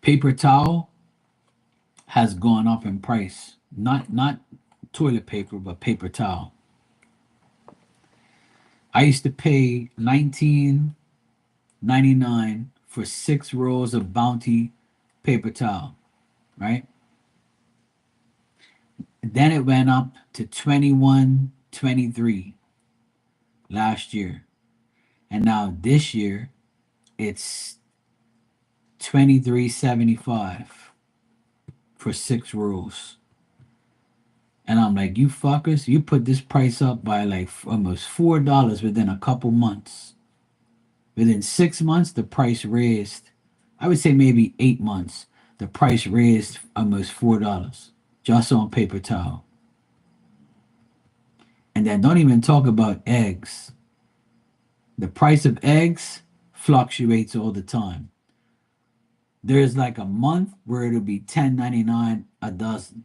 Paper towel has gone up in price. Not toilet paper, but paper towel. I used to pay 19.99 for 6 rolls of Bounty paper towel, right? Then it went up to 21.23 last year. And now this year it's 23.75 for 6 rolls. And I'm like, you fuckers, you put this price up by like almost $4 within a couple months. Within 6 months, the price raised. I would say maybe 8 months. The price raised almost $4 just on paper towel. And then don't even talk about eggs. The price of eggs fluctuates all the time. There's like a month where it'll be $10.99 a dozen.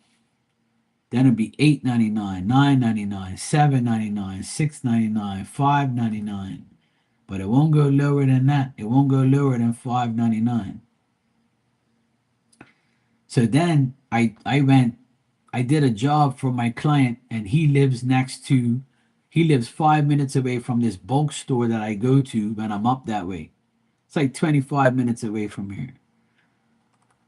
Then it'll be $8.99, $9.99, $7.99, $6.99, $5.99. But it won't go lower than that. It won't go lower than $5.99. So then I did a job for my client, and he lives 5 minutes away from this bulk store that I go to when I'm up that way. It's like 25 minutes away from here.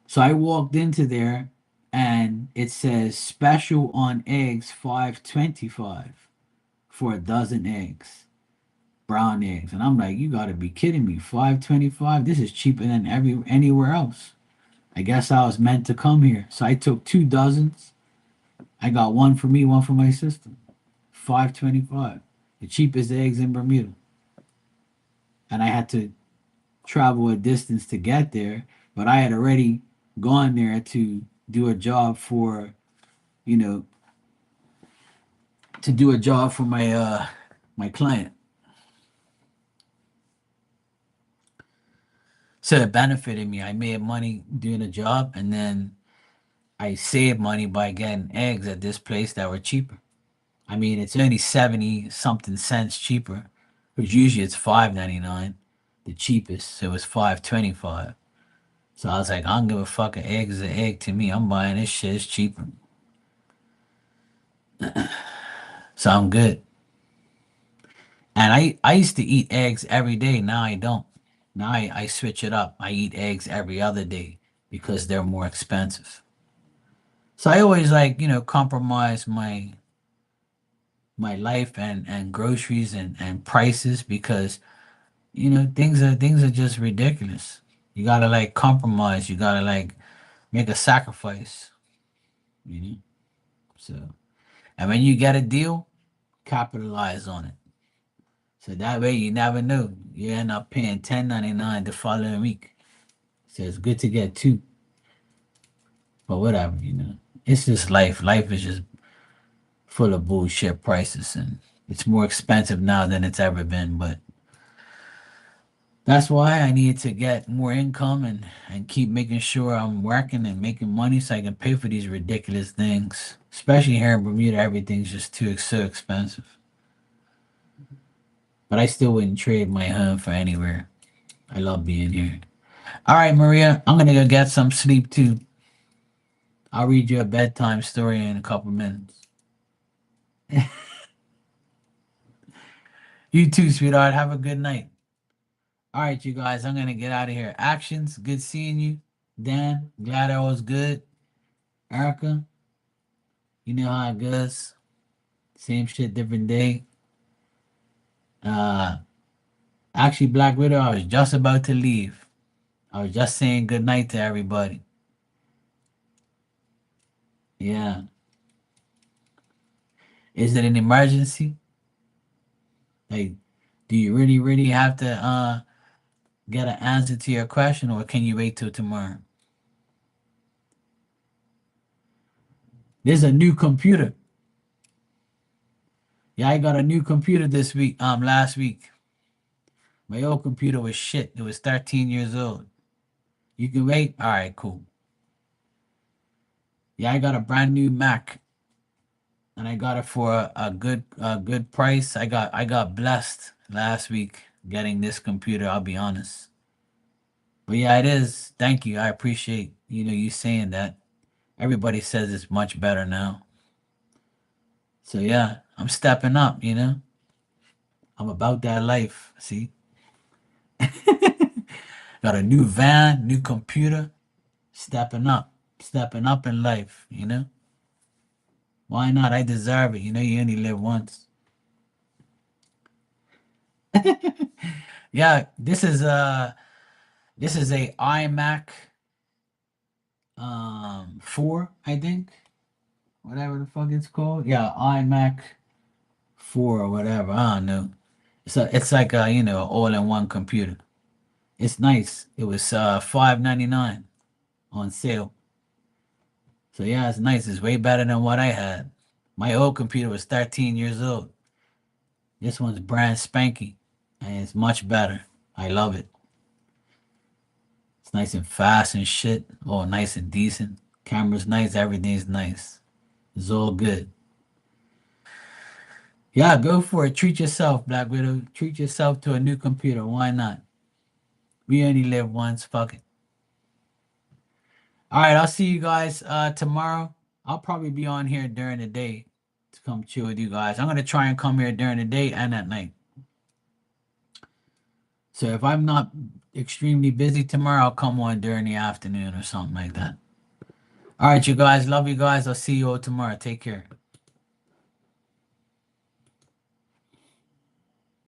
So I walked into there and it says special on eggs 5.25 for a dozen eggs, brown eggs. And I'm like, you gotta be kidding me. 5.25? This is cheaper than anywhere else. I guess I was meant to come here. So I took 2 dozens. I got one for me, one for my sister. 5.25. The cheapest eggs in Bermuda. And I had to travel a distance to get there, but I had already gone there to do a job for, you know, to do a job for my client. So it benefited me. I made money doing a job, and then I saved money by getting eggs at this place that were cheaper. I mean, it's only 70 something cents cheaper, which usually it's 5.99, the cheapest. So it was 5.25. So I was like, I don't give a fuck. An egg is an egg to me. I'm buying this shit. It's cheaper. So I'm good. And I used to eat eggs every day. Now I don't. Now I switch it up. I eat eggs every other day because they're more expensive. So I always like, compromise my life and groceries and prices because, things are just ridiculous. You gotta like compromise. You gotta like make a sacrifice, you know? So, and when you get a deal, capitalize on it. So that way you never know. You end up paying 10.99 the following week. So it's good to get two. But whatever. It's just life. Life is just full of bullshit prices and It's more expensive now than it's ever been, but that's why I need to get more income and keep making sure I'm working and making money so I can pay for these ridiculous things. Especially here in Bermuda, everything's just too so expensive. But I still wouldn't trade my home for anywhere. I love being here. All right, Maria, I'm gonna go get some sleep too. I'll read you a bedtime story in a couple minutes. You too, sweetheart. Have a good night. All right, you guys, I'm gonna get out of here. Actions, good seeing you. Dan, glad I was good. Erica, you know how it goes. Same shit, different day. Uh, actually, Black Widow, I was just about to leave. I was just saying good night to everybody. Yeah. Is it an emergency? Like, do you really, really have to get an answer to your question, or can you wait till tomorrow? There's a new computer. Yeah, I got a new computer this week. Last week. My old computer was shit. It was 13 years old. You can wait? All right, cool. Yeah, I got a brand new Mac, and I got it for a good price. I got blessed last week getting this computer. I'll be honest. But yeah, it is. Thank you. I appreciate you saying that. Everybody says it's much better now. So yeah, I'm stepping up. I'm about that life. See, got a new van, new computer. Stepping up in life. Why not? I deserve it. You only live once. Yeah, this is a iMac 4, I think. Whatever the fuck it's called. Yeah, iMac 4 or whatever. I don't know. It's like a, all-in-one computer. It's nice. It was $5.99 on sale. So yeah, it's nice. It's way better than what I had. My old computer was 13 years old. This one's brand spanky, and it's much better. I love it. It's nice and fast and shit. Oh, nice and decent. Camera's nice. Everything's nice. It's all good. Yeah, go for it. Treat yourself, Black Widow. Treat yourself to a new computer. Why not? We only live once. Fuck it. All right, I'll see you guys tomorrow. I'll probably be on here during the day to come chill with you guys. I'm gonna try and come here during the day and at night. So if I'm not extremely busy tomorrow, I'll come on during the afternoon or something like that. All right, you guys. Love you guys. I'll see you all tomorrow. Take care.